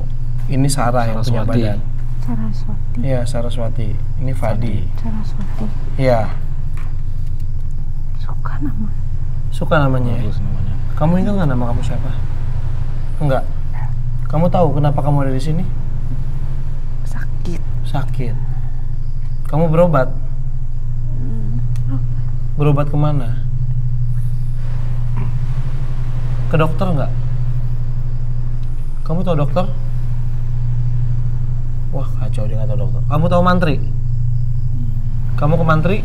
Ini Sarah yang punya Saraswati. badan. Saraswati. Iya, Saraswati. Ini Fadi. Saraswati. Iya. Suka nama. Suka namanya ya? Bagus namanya. Kamu ingat nggak nama kamu siapa? Enggak. Kamu tahu kenapa kamu ada di sini? Sakit. Sakit. Kamu berobat? Berobat kemana? Ke dokter nggak? Kamu tahu dokter? Wah kacau, dia nggak tahu dokter. Kamu tahu mantri? Kamu ke mantri?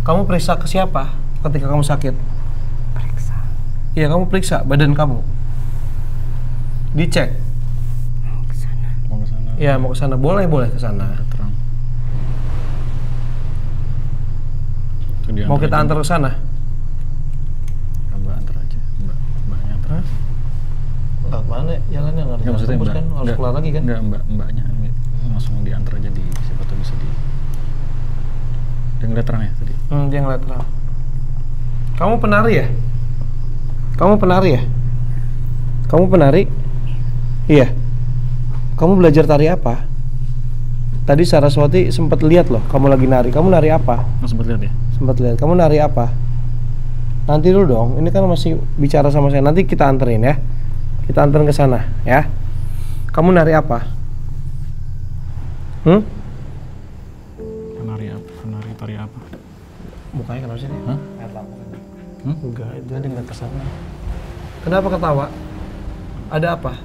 Kamu periksa ke siapa ketika kamu sakit? Periksa. Iya, kamu periksa badan kamu. Dicek. Ke sana. Mau ke sana. Iya, mau ke sana. Boleh ke sana. Ada terang. Itu dia Mau kita antar ke sana? Mbak antar aja. Mbaknya antar. Hah? Lewat mana jalannya? Nggak Enggak, ada maksudnya tembus mbak. kan? Harus Nggak, keluar lagi kan? Enggak, mbaknya langsung diantar aja di siapa tuh bisa di. Dia ngeliat terang ya tadi. Dia ngeliat terang. Kamu penari ya? Kamu penari ya? Kamu penari? Iya. Kamu belajar tari apa? Tadi Saraswati sempat lihat loh, kamu lagi nari. Kamu nari apa? Nggak sempat lihat ya? Sempat lihat. Kamu nari apa? Nanti dulu dong. Ini kan masih bicara sama saya. Nanti kita anterin ya. Kita anterin ke sana ya. Kamu nari apa? Nari apa? Nari tari apa? Mukanya kenapa sih? Hah? Enggak, itu tadi nggak kesana. Kenapa ketawa? Ada apa?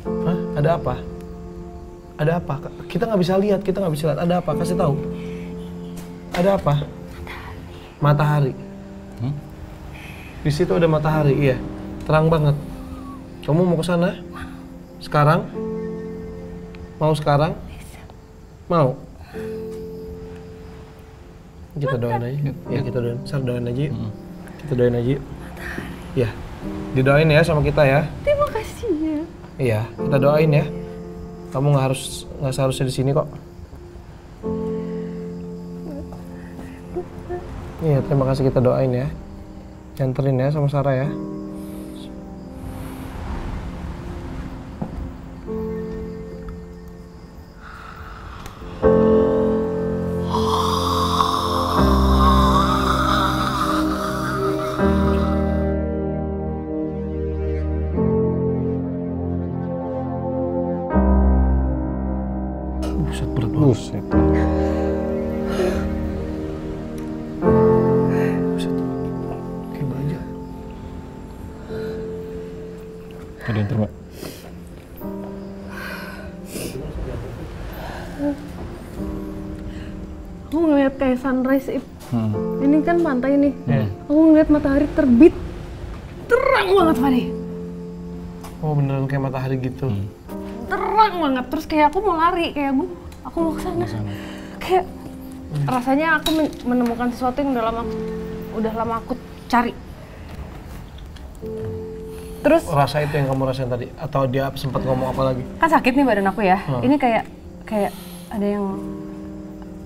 Hah? Ada apa? Ada apa? Kita nggak bisa lihat, kita nggak bisa lihat. Ada apa? Kasih tahu. Ada apa? Matahari. Di situ ada matahari, iya. Terang banget. Kamu mau ke sana? Sekarang? Mau sekarang? Mau? Kita doain aja. Ya kita doain. Sar doain aja yuk. Kita doain aja yuk. Ya. Didoain ya sama kita ya. Terima kasih ya. Iya, kita doain ya. Kamu nggak seharusnya di sini kok. Iya, terima kasih, kita doain ya. Nyanterin ya sama Sarah ya. Buset, berat banget. Buset. Buset. Kayak baja. Ada yang terima. Aku ngeliat kayak sunrise ini kan pantai nih. Aku ngeliat matahari terbit terang banget Fadi. Oh beneran kayak matahari gitu. Terang banget. Terus kayak aku mau lari, kayak aku mau ke sana. Kayak rasanya aku menemukan sesuatu yang udah lama aku cari. Terus Rasa itu yang kamu rasain tadi? Atau dia sempat ngomong apa lagi? kan sakit nih badan aku ya. Ini kayak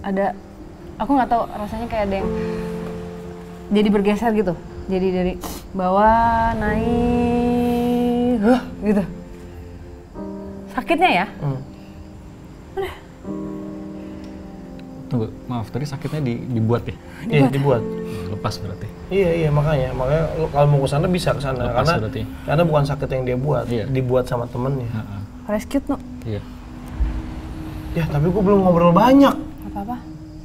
ada aku nggak tahu, rasanya kayak ada yang jadi bergeser gitu. Jadi dari bawah naik gitu. Sakitnya ya? Udah. Tunggu, maaf, tadi sakitnya dibuat ya? Iya, dibuat. Lepas berarti. Iya, makanya lo kalau mau ke sana bisa ke sana Lepas berarti. karena bukan sakit yang dia buat, Iya. dibuat sama temennya. Rescue no? Iya. Ya, tapi gue belum ngobrol banyak. Apa-apa?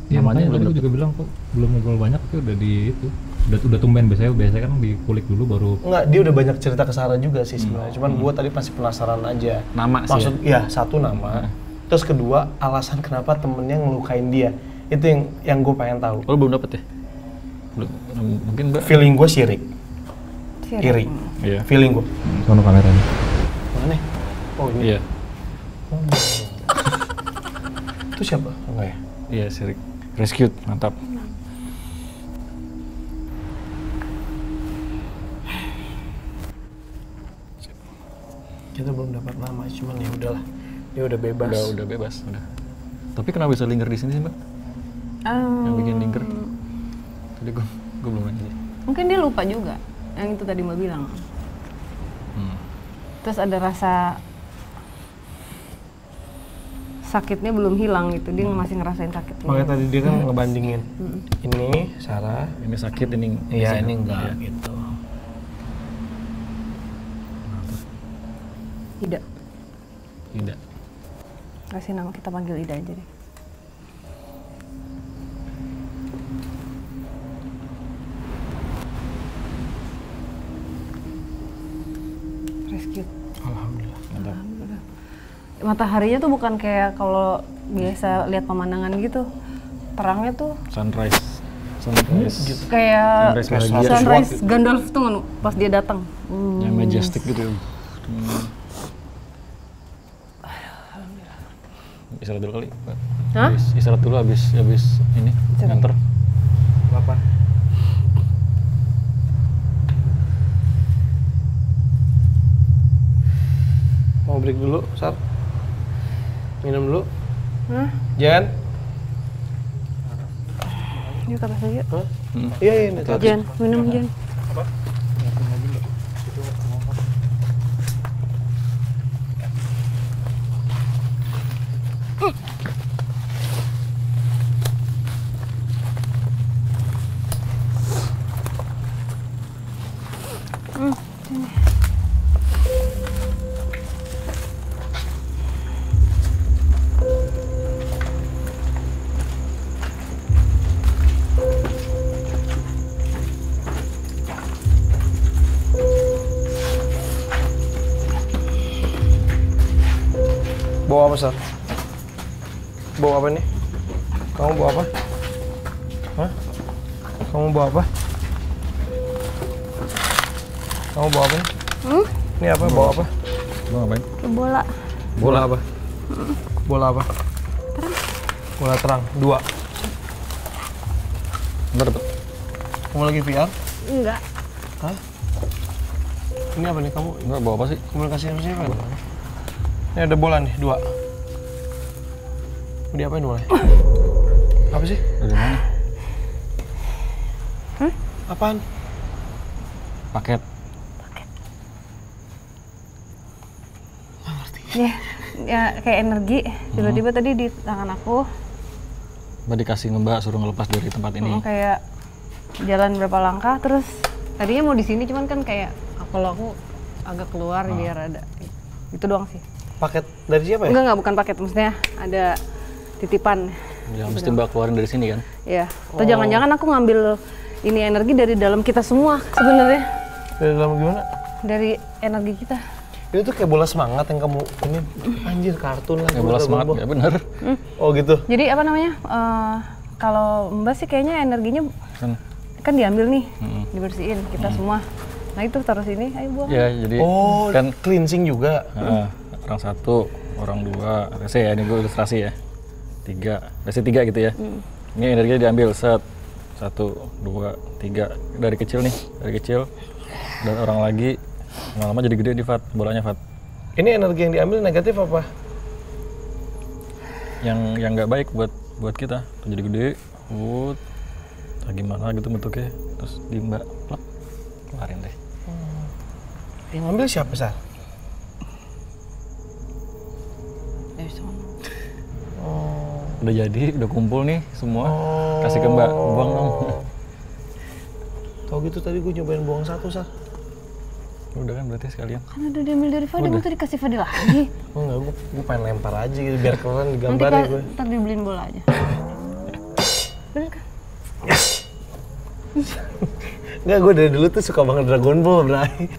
Ya Namanya makanya tadi belum gue juga bilang kok belum ngobrol banyak tapi udah di itu. Udah tumben biasanya kan dikulik dulu baru. Enggak, dia udah banyak cerita ke Sarah juga sih sebenarnya. Cuman gue tadi masih penasaran aja. Nama sih Maksud, ya satu nama. Terus kedua, alasan kenapa temennya ngelukain dia. Itu yang gue pengen tahu. Oh, belum dapet ya? Belum, mungkin Mbak. Feeling gue sirik, iri. Iya. Feeling gue. Sono kameranya. Mana? Oh ini. Iya. Itu siapa? Enggak ya? Iya, Sirik. Rescue, mantap. Kita belum dapat nama, cuman ya udahlah. Dia udah bebas. Udah bebas, udah. Tapi kenapa bisa linger di sini sih, Mbak? Yang bikin linger? Tadi gue belum nanya sih. Mungkin dia lupa juga yang itu tadi Mbak bilang. Terus ada rasa sakitnya belum hilang gitu, dia masih ngerasain sakitnya. Makanya tadi dia kan ngebandingin. Ini Sarah, Ini sakit, ini iya ini enggak gitu. Ida. Tidak. Kasih nama, kita panggil Ida aja deh. Rescue. Alhamdulillah. Mantap. Mataharinya tuh bukan kayak kalau biasa lihat pemandangan gitu. Terangnya tuh Sunrise. kayak Sunrise bahagia. sunrise Gandalf tuh kan pas dia datang. Yang majestic gitu. Istirahat dulu kali, Mbak. Hah? Istirahat dulu habis ini nganter. Apa? Mau break dulu, Sar? Minum dulu. Hah? Jen? Yuk ke atas aja. Hah? Iya, ini tadi. Jen, minum Jen. Bawa apa, Sar? Bawa apa nih? Kamu bawa apa? Hah? Kamu bawa apa? Kamu bawa apa nih? Ini apa? Bawa apa? Lo ngapain? Ke bola. Bola apa? Bola apa? Bola terang. 2. Ntar dapet. Kamu lagi VR? Enggak. Hah? Ini apa nih kamu? Enggak, bawa apa sih? Komunikasi sama siapa? Ini ada bola nih, 2. Mau diapain boleh? Apa sih? Dari mana? Apaan? Paket. Ya kayak energi. Tiba-tiba tadi di tangan aku Mbak dikasih Mbak suruh ngelepas dari tempat ini. kayak jalan berapa langkah, terus tadinya mau di sini cuman kan kayak kalau aku agak keluar biar ada. Itu doang sih. Paket dari siapa ya? Enggak, bukan paket, maksudnya ada titipan. Ya mesti Mbak keluarin dari sini kan? Iya. Atau jangan-jangan aku ngambil ini energi dari dalam kita semua sebenarnya. Dari dalam gimana? Dari energi kita. Itu tuh kayak bola semangat yang kamu ini anjir kartun lah. Ya bola semangat, ya bener. Oh gitu. Jadi apa namanya? Kalau Mbak sih kayaknya energinya kan diambil nih, dibersihin kita semua. Nah itu taruh sini, ayo buang. Ya jadi Oh, kan cleansing juga. orang 1, orang 2, rese ya, ini gue ilustrasi ya. 3, rese 3 gitu ya. Ini energinya diambil set 1, 2, 3 dari kecil nih, dari kecil. Dan orang lagi lama-lama jadi gede di Fat, bolanya Fat. Ini energi yang diambil negatif apa? Yang nggak baik buat kita, jadi gede, gimana gitu bentuknya, terus di Mbak plak, keluarin deh. Yang ngambil siapa, Sar? Udah jadi, udah kumpul nih semua, kasih ke Mbak, buang dong. Tau gitu tadi gue nyobain buang 1, Sar. Udah kan berarti sekalian. Kan udah diambil dari Fadil, masa dikasih Fadil lagi? Oh enggak, gue pengen lempar aja gitu biar keren di gambarnya gue. Ntar dibeliin bola aja. Bener kan? Enggak, gue dari dulu tuh suka banget Dragon Ball, Bray.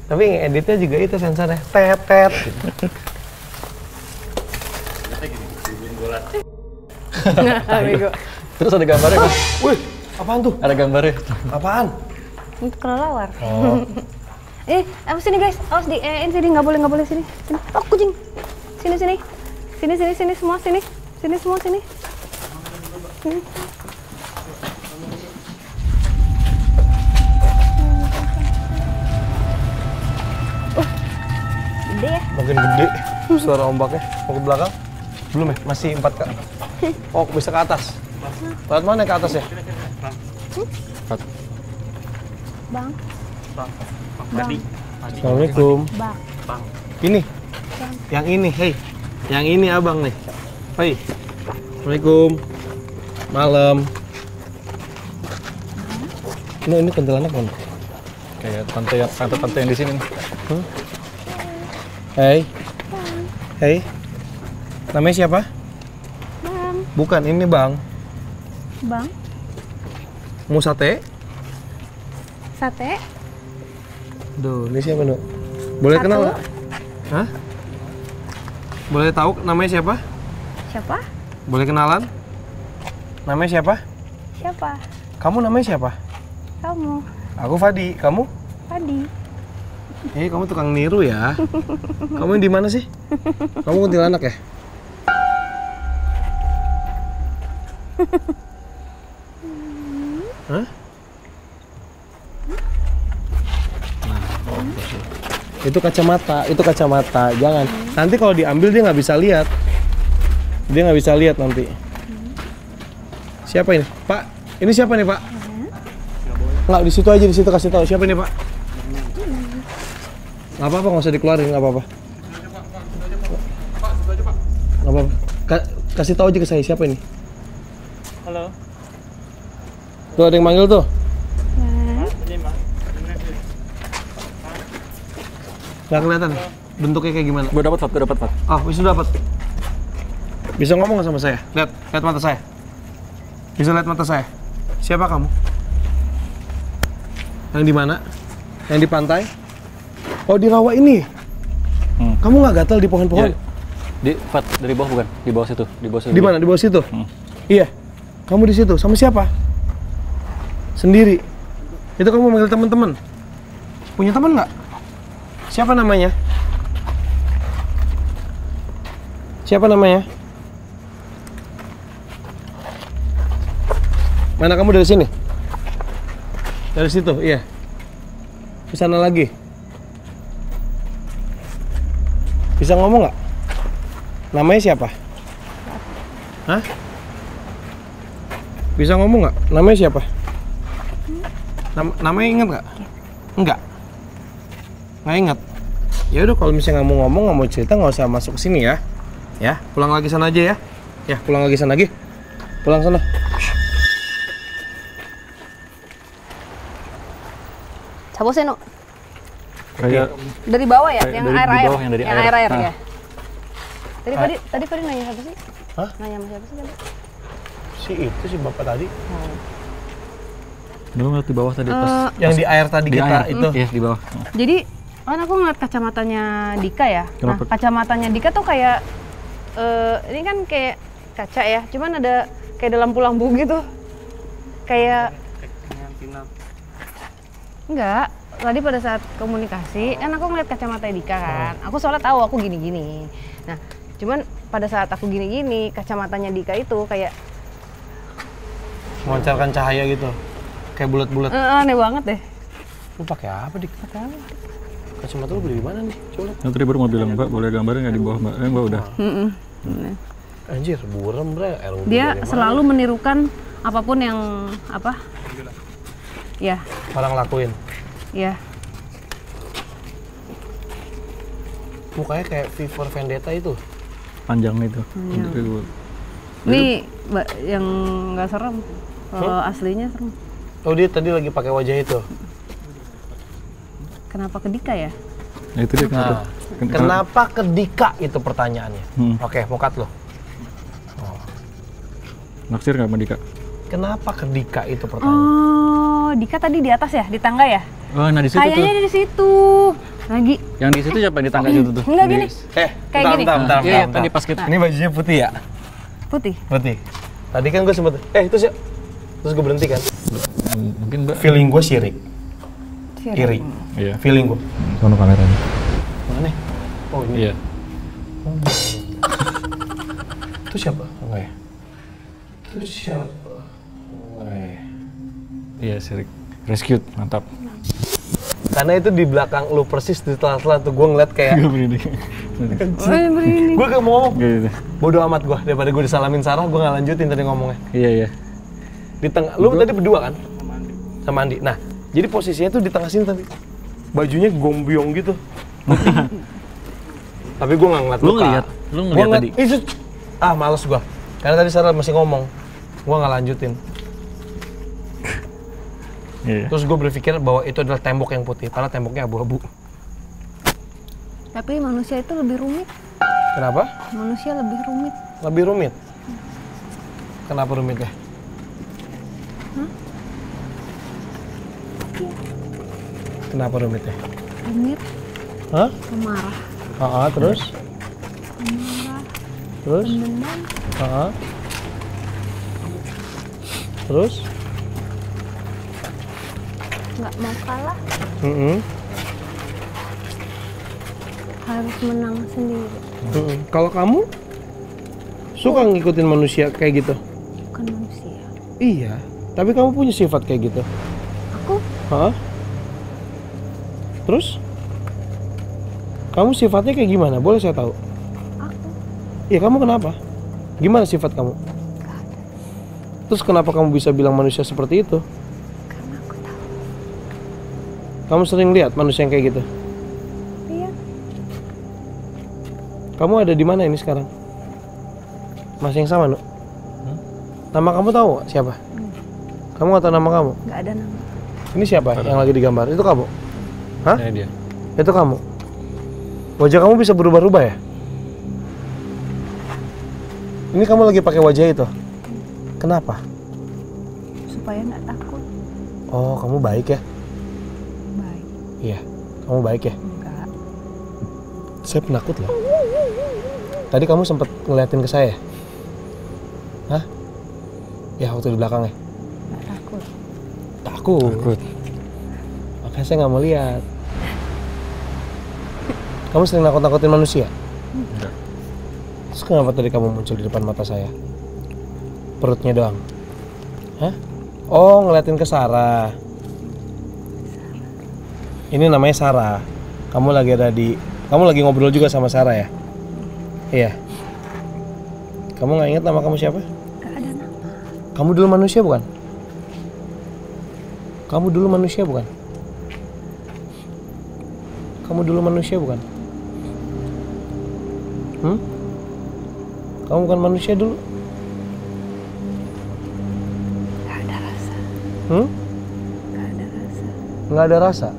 Tapi editnya juga itu sensornya, tet. Bego. Terus ada gambarnya kan? Wih, apaan tuh? Ada gambarnya. Apaan? Untuk kelelawar. Apa sini guys? Awas di sini, nggak boleh sini. Sini. Oh kucing. Sini. Sini semua sini. Sini semua sini. Sini. Gede ya? Makin gede suara ombaknya. Mau ke belakang? Belum ya? Masih 4 Kak. Oh, bisa ke atas. Lewat mana ke atas ya? Fat. Bang. Assalamualaikum. Bang. Ini? Yang ini, hei. Yang ini abang nih. Hei. Assalamualaikum. Malam. Ini kuntilanak mana? Kayak tante yang di sini. Hei. Hei. Namanya siapa? Bang. Bukan, ini Bang. Bang. Mau sate? Sate. Duh, ini siapa, Nuk? Boleh kenal nggak? Hah? Boleh tahu namanya siapa? Siapa? Boleh kenalan? Namanya siapa? Siapa? Kamu namanya siapa? Kamu. Aku Fadi. Kamu? Fadi. Kamu tukang niru ya. Kamu di mana sih? Kamu kuntilanak ya? Hah? Itu kacamata, jangan. Nanti kalau diambil dia nggak bisa lihat. Dia nggak bisa lihat nanti. Siapa ini, Pak? Ini siapa nih, Pak? Nggak, di situ aja, di situ kasih tahu. Siapa ini, Pak? Nggak apa-apa, nggak usah dikeluarin, nggak apa-apa. Nggak apa-apa. Kasih tahu aja ke saya, siapa ini? Halo. Tuh ada yang manggil tuh. Nggak kelihatan bentuknya kayak gimana? Gue dapat Fat. Oh, bisa dapat. Bisa ngomong nggak sama saya? Lihat mata saya. Bisa lihat mata saya. Siapa kamu? Yang di mana? Yang di pantai? Oh, di rawa ini. Kamu nggak gatal di pohon-pohon? Dari bawah bukan? Di bawah situ. Di mana? Di bawah situ? Iya. Kamu di situ sama siapa? Sendiri. Itu kamu manggil teman-teman. Punya teman nggak? Siapa namanya? Siapa namanya? Mana kamu dari sini? Dari situ, iya. Ke sana lagi. Bisa ngomong nggak? Namanya siapa? Hah? Bisa ngomong nggak? Namanya siapa? Namanya ingat nggak? Enggak. Nggak ingat. Ya udah kalau misalnya nggak mau ngomong, nggak mau cerita, nggak usah masuk ke sini ya. Ya, pulang lagi sana aja ya. Ya, pulang lagi sana lagi. Pulang sana. Cabosin, no. Kayak Dari bawah ya, yang dari air-air. bawah, yang dari air. air-air Nah. ya. Tadi Fadi nanya siapa sih? Hah? Nanya sama siapa sih tadi? Si itu si bapak tadi. Dulu ngeliat di bawah tadi pas Yang di air tadi di kita air. itu. Iya, di bawah. Jadi kan aku ngeliat kacamatanya Dika ya. Kenapa? Nah, kacamatanya Dika tuh kayak ini kan kayak kaca ya, cuman ada kayak ada lampu-lampu gitu. Kayak enggak, tadi pada saat komunikasi kan aku ngeliat kacamata Dika kan. Aku soalnya tahu aku gini-gini. Nah, cuman pada saat aku gini-gini, kacamatanya Dika itu kayak Memancarkan cahaya gitu. Kayak bulat-bulat. aneh banget deh. Lu pakai apa, Dik? Pakai apa? Kacamata lu beli di mana nih? Coba lihat. Yang tadi baru mau bilang, Mbak, boleh gambarnya nggak di bawah, Mbak? Mbak udah. Anjir, buram, bre. Dia selalu menirukan apapun yang apa? Ya, orang lakuin. ya. Mukanya kayak V for Vendetta itu. Panjang itu. Ini yang nggak serem. Kalau aslinya serem. Oh, dia tadi lagi pakai wajah itu. Kenapa ke Dika ya? Nah, itu dia. Nah, kenapa ke Dika itu pertanyaannya? Oke, mau cut lo. Naksir nggak sama Dika? Kenapa ke Dika itu pertanyaan? Oh, Dika tadi di atas ya, di tangga ya? Oh, nah di situ tuh. Kayaknya di situ. Lagi. Yang di situ siapa yang di tangga situ tuh? Enggak gini. Kayak gini. Bentar. Iya, tadi pas kita. Ini bajunya putih ya? Putih. Putih. Tadi kan gue sempet, itu sih. Terus gue berhenti kan. Mungkin Mbak. Feeling gue sirik. Iri. Iya. Feeling gue. Sono kameranya. Mana? Oh ini. Iya. Itu siapa? Enggak ya? Itu siapa? Enggak ya? Iya, Sirik. Rescue, mantap. Karena itu di belakang lu persis di sela-sela tuh gue ngeliat kayak Gue berini. gue gak mau ngomong. Gitu. Bodoh amat gue, daripada gue disalamin Sarah, gue gak lanjutin tadi ngomongnya. Iya. Di tengah, lu tadi berdua kan? Sama Andi. Nah, jadi posisinya tuh di tengah sini tadi. Bajunya gombyong gitu. Tapi gue gak ngeliat Lu muka. ngeliat? Lu ngeliat tadi? Itu, males gue. Karena tadi Sarah masih ngomong. Gue gak lanjutin. Iya. Terus gue berpikir bahwa itu adalah tembok yang putih, padahal temboknya abu-abu. Tapi manusia itu lebih rumit. Kenapa? Manusia lebih rumit. Lebih rumit. Kenapa rumitnya? Kenapa rumitnya? Rumit, Hah? pemarah, Terus? pemarah, Terus? pendendam, Terus? nggak mau kalah, Mm-mm. harus menang sendiri. Kalau kamu suka ngikutin manusia kayak gitu? Bukan manusia. Iya, tapi kamu punya sifat kayak gitu. Aku Terus? Kamu sifatnya kayak gimana? Boleh saya tahu? Aku Iya, kamu kenapa? Gimana sifat kamu? Terus kenapa kamu bisa bilang manusia seperti itu? karena aku tahu. Kamu sering lihat manusia yang kayak gitu? Iya. Kamu ada di mana ini sekarang? Masih yang sama, Nuk? Nama kamu tahu nggak siapa? Kamu nggak tahu nama kamu? Nggak ada nama. Ini siapa yang lagi digambar? Itu kamu? Hah? Iya dia. Itu kamu? Wajah kamu bisa berubah-ubah ya? Ini kamu lagi pakai wajah itu? Kenapa? Supaya nggak takut. Oh, kamu baik ya? Baik. Iya, kamu baik ya? Enggak. Saya penakut loh. Tadi kamu sempat ngeliatin ke saya? Hah? Ya waktu di belakang ya? Nggak takut. Takut. Makanya saya nggak mau lihat. Kamu sering nakut-nakutin manusia? Enggak. Terus kenapa tadi kamu muncul di depan mata saya? Perutnya doang? Hah? Oh, ngeliatin ke Sarah. Ini namanya Sarah. Kamu lagi ngobrol juga sama Sarah ya? Iya. Kamu nggak ingat nama kamu siapa? Nggak ada nama. Kamu dulu manusia bukan? Kamu dulu manusia bukan? Kamu dulu manusia bukan? Kamu bukan manusia dulu? Nggak ada rasa. Nggak ada rasa. Nggak ada rasa?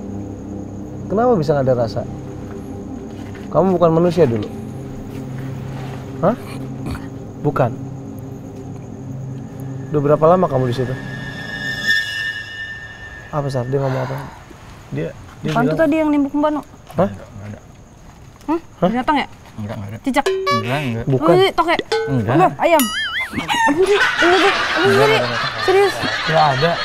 Kenapa bisa nggak ada rasa? Kamu bukan manusia dulu? Hah? Bukan. Udah berapa lama kamu di situ? Apa Sar? Dia ngomong apa? Dia Apaan tuh bilang, tadi yang nimbuk Mbak Nu? hah? Enggak ada. Binatang ya? Enggak ada. Cicak? Enggak. Bukan. Oh, toke? Enggak. Enggak, ayam? Aduh, sendiri. Serius? Nggak ada.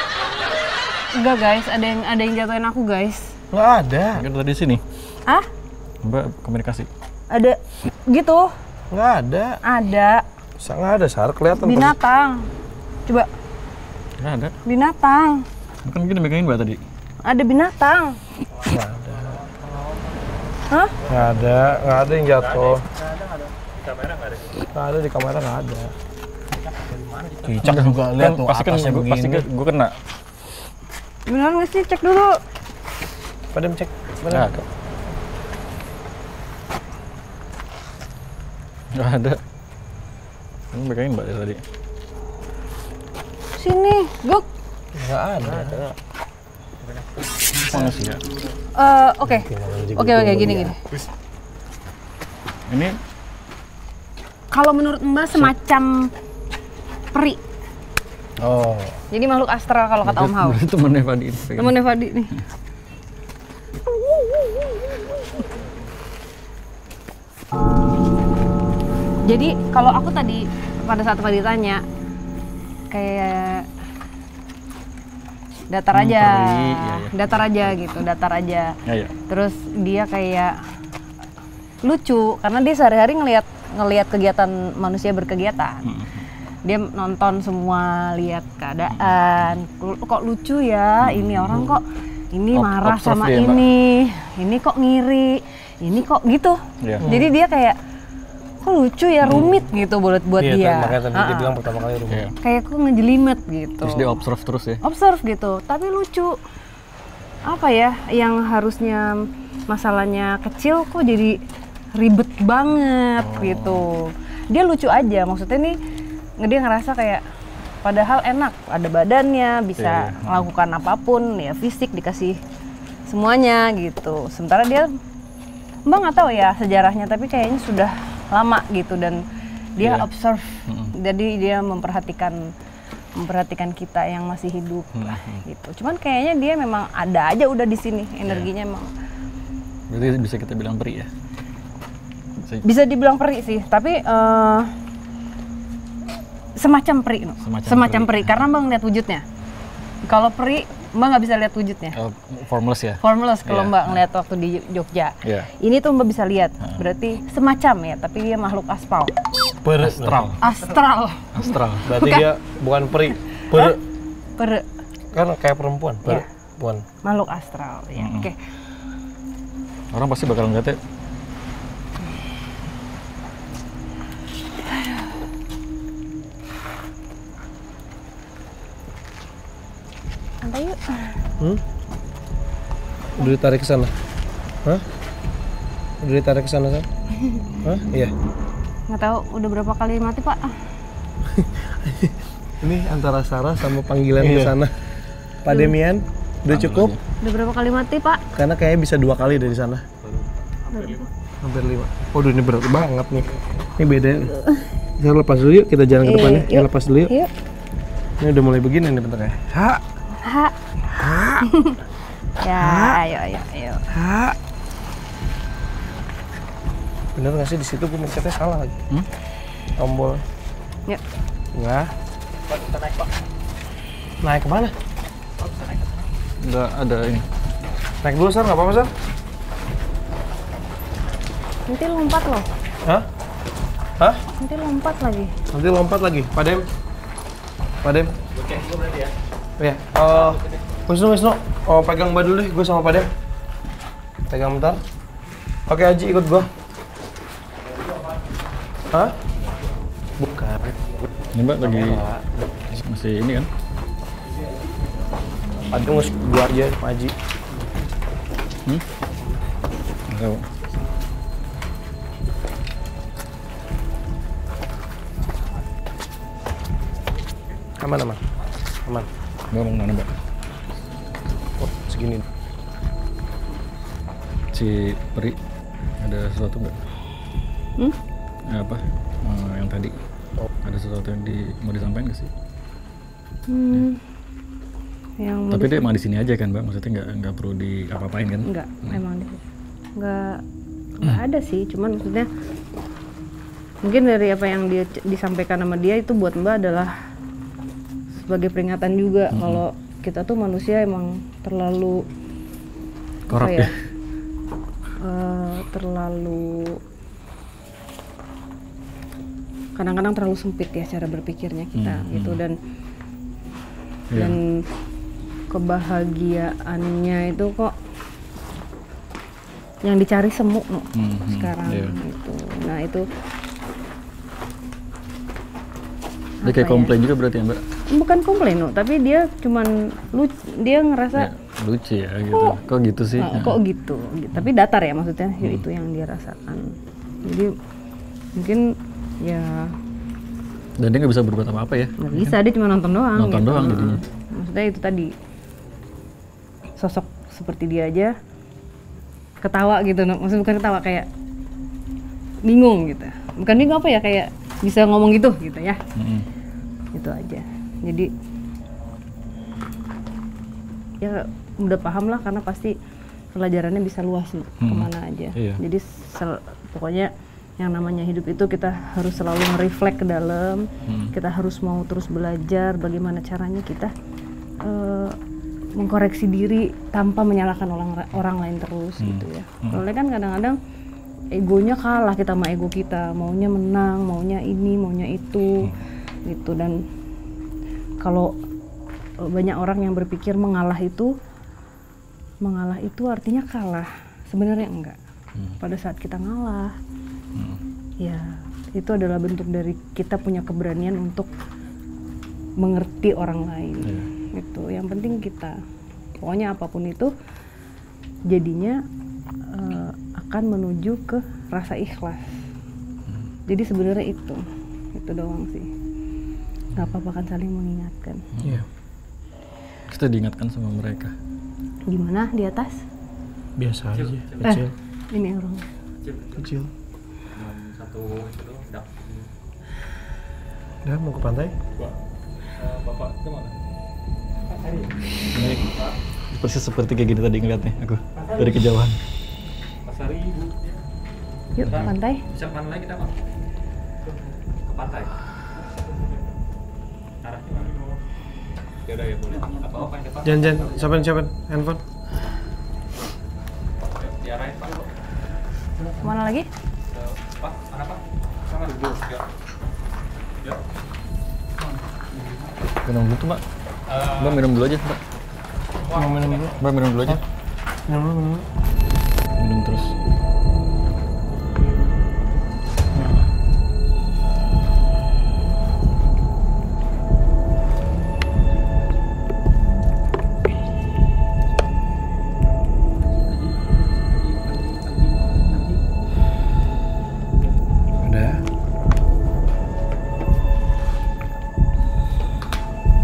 Enggak guys, ada yang jatuhin aku guys. Nggak ada. Enggak dari sini. Ah? Mbak komunikasi. Ada gitu? Nggak ada. Ada Nggak ada Sar. Kelihatan. binatang. Coba Enggak ada. binatang. Bukan gini megangin Mbak tadi. Ada binatang. Nggak ada. Hah? Nggak ada. Nggak ada yang jatuh. Nggak ada di kamera nggak ada. Cicak juga lihat tuh Pasti kan atasnya pasti begini. gue kena. Beneran nggak sih? Cek dulu. Padahal cek. Enggak ada. Enggak ada. Ini megangin Mbak dari tadi. Sini, Guk. Nggak ada. Manusia. Oke, gini. Ini Kalau menurut Mbak semacam peri. Oh. Jadi makhluk astral kalau kata Om Hao. berarti temennya Fadi itu. Temennya Fadi nih. Jadi kalau aku tadi pada saat Fadi tanya kayak datar aja, peri, iya. datar aja gitu, datar aja. Ya, ya. Terus dia kayak lucu karena dia sehari-hari ngelihat kegiatan manusia berkegiatan. Dia nonton semua, lihat keadaan. Kok lucu ya, ini orang kok ini marah observe sama dia, Mbak. ini kok ngiri, ini kok gitu. Iya. Jadi dia kayak kok lucu ya, rumit gitu buat Iya, dia. makanya tadi dia bilang pertama kali rumah. Iya. Kayak kok ngejelimet gitu. Terus dia observe terus ya. Observe gitu, tapi lucu. Apa ya, yang harusnya masalahnya kecil kok jadi ribet banget gitu. Dia lucu aja, maksudnya nih dia ngerasa kayak padahal enak, ada badannya, bisa melakukan apapun, ya fisik dikasih semuanya gitu. Sementara dia, Mbak nggak tahu ya sejarahnya, tapi kayaknya sudah lama gitu dan dia observe, jadi dia memperhatikan kita yang masih hidup lah gitu. Cuman kayaknya dia memang ada aja udah di sini energinya emang. Berarti bisa kita bilang peri ya. Bisa dibilang peri sih, tapi semacam peri, no. Semacam peri karena Mbak ngeliat wujudnya. Kalau peri Mbak nggak bisa lihat wujudnya. Formless ya. Formless kalau Iya. Mbak ngeliat waktu di Jogja. Iya. Ini tuh Mbak bisa lihat, berarti semacam ya, tapi dia makhluk aspal. Astral. Astral. Berarti Bukan. dia bukan peri. Peri. Kan kayak perempuan. Iya. Bukan. Makhluk astral. Ya, oke. Orang pasti bakal ngeliatnya. Santai yuk. Udah ditarik ke sana. Hah? Udah ditarik ke sana, San? Hah? Iya. Nggak tahu udah berapa kali mati Pak. Ini antara Sarah sama panggilan ke sana. Pak Demian, udah cukup? Udah berapa kali mati Pak? Karena kayaknya bisa 2 kali dari sana. Hampir 5. Waduh, ini berat banget nih. Ini beda. Saya lepas dulu yuk, kita jalan ke depannya. Ya, lepas dulu yuk. Yuk. Ini udah mulai begini nih bentar ya. Ha. Ya, ayo. Ha. Bener nggak sih di situ gue mencetnya salah lagi? Tombol. Ya. Enggak. Kita naik Pak. Naik kemana? Nggak ada ini. Naik dulu Sar, nggak apa-apa Sar? Nanti lompat loh. Hah? Hah? Nanti lompat lagi. Nanti lompat lagi. Padem. Padem. Oke, gue berarti ya. Iya. Wisnu. Oh, pegang Mbak dulu deh, gue sama Padem. Pegang bentar. Oke, Aji ikut gue. Hah? Bukan. Ini Mbak lagi masih ini kan? Padem ngus gue aja, Pak Aji. Nggak tahu. Aman. Mbak mau kemana Mbak? Oh, segini. Si Peri ada sesuatu nggak? Apa? Yang tadi ada sesuatu yang mau disampaikan nggak sih? Yang Tapi dia emang di sini aja kan Mbak? Maksudnya nggak perlu apa-apain kan? enggak, emang enggak ada sih, cuman maksudnya mungkin dari apa yang dia disampaikan sama dia itu buat Mbak adalah sebagai peringatan juga kalau kita tuh manusia emang terlalu Korup apa ya? ya? Terlalu kadang-kadang terlalu sempit ya cara berpikirnya kita gitu dan kebahagiaannya itu kok yang dicari semu sekarang gitu. Nah itu Dia kayak komplain juga berarti ya Mbak? bukan komplain no, tapi dia cuman dia ngerasa Lucu ya gitu. Kok gitu sih? kok gitu. Tapi datar ya maksudnya itu yang dia rasakan. Jadi mungkin ya Dan dia nggak bisa berbuat apa-apa ya? nggak bisa, dia cuma nonton doang. Nonton gitu. doang jadinya. Maksudnya itu tadi sosok seperti dia aja ketawa gitu, maksudnya bukan ketawa kayak bingung gitu. Bukan bingung apa ya, kayak bisa ngomong gitu ya. Itu aja. Jadi ya udah paham lah karena pasti pelajarannya bisa luas kemana aja. Iya. Jadi pokoknya yang namanya hidup itu kita harus selalu nge-reflect ke dalam, kita harus mau terus belajar bagaimana caranya kita mengkoreksi diri tanpa menyalahkan orang lain terus gitu ya. Soalnya kan kadang-kadang egonya kalah kita sama ego kita, maunya menang, maunya ini, maunya itu gitu. Dan kalau banyak orang yang berpikir mengalah itu artinya kalah, sebenarnya enggak. Pada saat kita ngalah ya itu adalah bentuk dari kita punya keberanian untuk mengerti orang lain. Gitu. Yang penting kita pokoknya apapun itu jadinya akan menuju ke rasa ikhlas. Jadi sebenarnya itu doang sih. Gak apa-apa kan saling mengingatkan. Iya. Kita diingatkan sama mereka. Gimana di atas? Biasa aja. Kecil. Ini orang. Kecil. Satu itu dong. Udah mau ke pantai? Bapak itu mana? Ini persis seperti kayak gini tadi ngeliatnya aku dari kejauhan. Pasar Ibu. Yuk ke pantai. Bisa kemana lagi kita Pak? Ke pantai. Arahnya mana? Ya udah ya boleh. Apa yang depan? Jangan siapin handphone. Diarahin Pak. Kemana lagi? Pak, mana Pak? Sana dulu. Ya. Minum dulu tuh Mbak. Mbak minum dulu aja Mbak. Mau minum dulu? Mbak minum dulu aja. Minum dulu. Minum terus. Udah.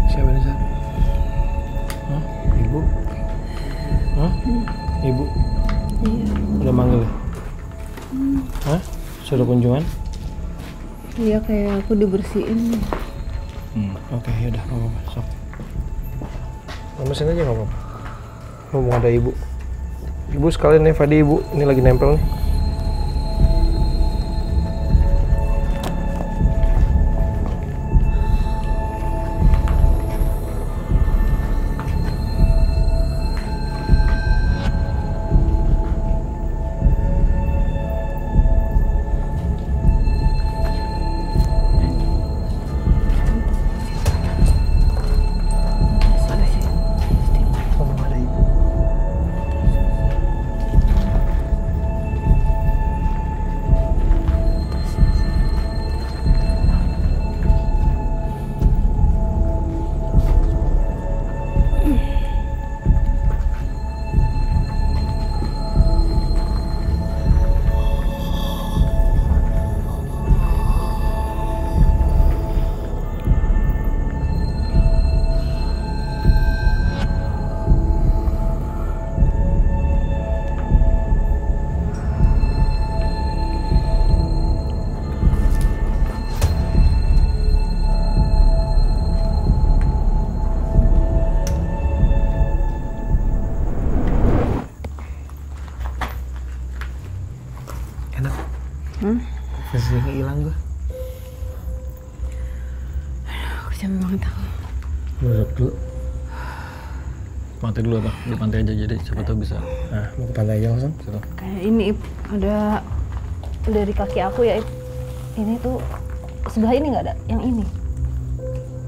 Siapa di sana? Hah? Ibu? Hah? Ibu? Iya. Udah manggil ya? Hah? Suruh kunjungan? Iya kayak aku dibersihin. Oke, yaudah, nggak apa-apa, sok. Lemesin aja nggak apa-apa. Ngomong ada ibu. Ibu sekalian nih, Fadi ibu. Ini lagi nempel nih. Duduk dulu. Pantai dulu apa? Di pantai aja jadi siapa tahu bisa. Nah, mau ke pantai aja langsung. Situ. Kayak ini Ip, ada dari kaki aku ya Ip. Ini tuh sebelah ini nggak ada, yang ini.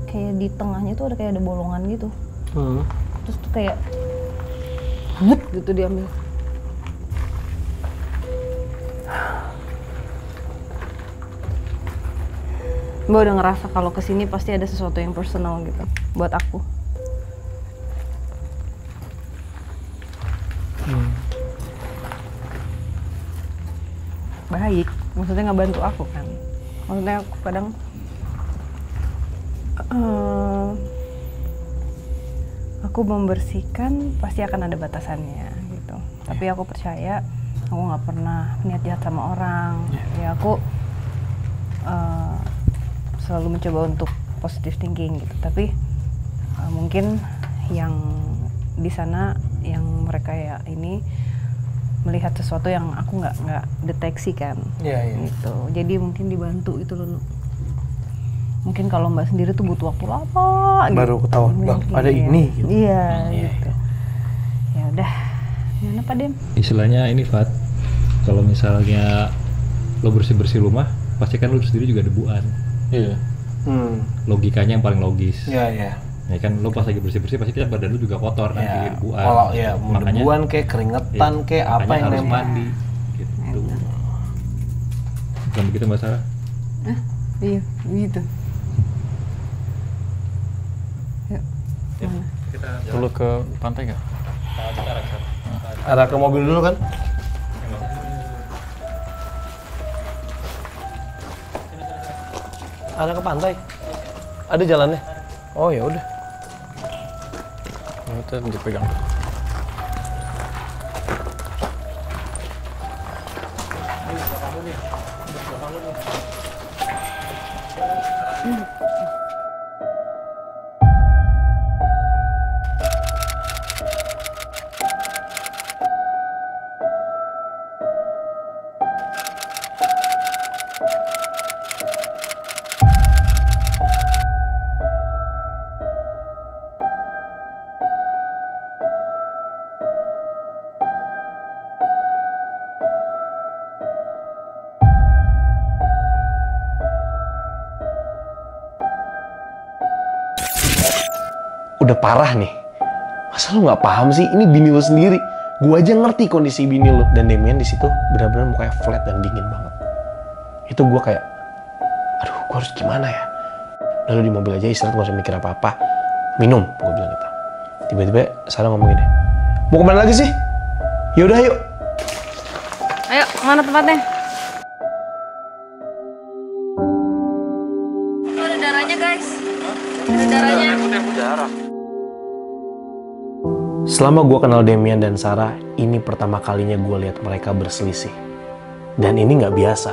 Kayak di tengahnya tuh ada kayak ada bolongan gitu. Terus tuh kayak gitu diambil. Mbak udah ngerasa kalau kesini pasti ada sesuatu yang personal gitu buat aku. Baik, maksudnya nggak bantu aku kan. Maksudnya aku kadang aku membersihkan pasti akan ada batasannya gitu. Tapi aku percaya aku nggak pernah niat jahat sama orang. Ya aku selalu mencoba untuk positive thinking gitu. Tapi mungkin yang di sana yang mereka ya ini melihat sesuatu yang aku nggak deteksi kan. Gitu. Jadi mungkin dibantu itu loh. Mungkin kalau Mbak sendiri tuh butuh waktu lama Baru gitu. ketahuan, Bang, ada ini gitu. Iya, gitu. Ya udah. Gimana Pak Dem? Istilahnya ini Fat, kalau misalnya lo bersih-bersih rumah, pasti kan lo sendiri juga debuan. Iya. Logikanya yang paling logis. Iya. Ya kan lo pas lagi bersih-bersih pasti kan badan lo juga kotor kan, kayak debuan. Kalau ya mau Makanya- debuan kayak keringetan kayak apa makanya yang harus nempel. mandi gitu. Bukan begitu Mbak Sarah? Iya, begitu. Yuk. Perlu ke pantai nggak? Arah ke mobil dulu kan? Arah ke pantai. Ada jalannya. Oh ya udah. Itu dipegang. Udah parah nih. Masa lu nggak paham sih? Ini bini lu sendiri. Gua aja ngerti kondisi bini lu. Dan Demian di situ benar-benar mukanya flat dan dingin banget. Itu gua kayak, aduh, gua harus gimana ya? Lalu di mobil aja istirahat, gak usah mikir apa-apa. Minum, gua bilang gitu. Tiba-tiba Sarah ngomong gini, mau kemana lagi sih? Yaudah yuk. Ayo, mana tempatnya? Oh, ada darahnya guys. Ada darahnya. Selama gue kenal Demian dan Sarah, ini pertama kalinya gue lihat mereka berselisih. Dan ini nggak biasa.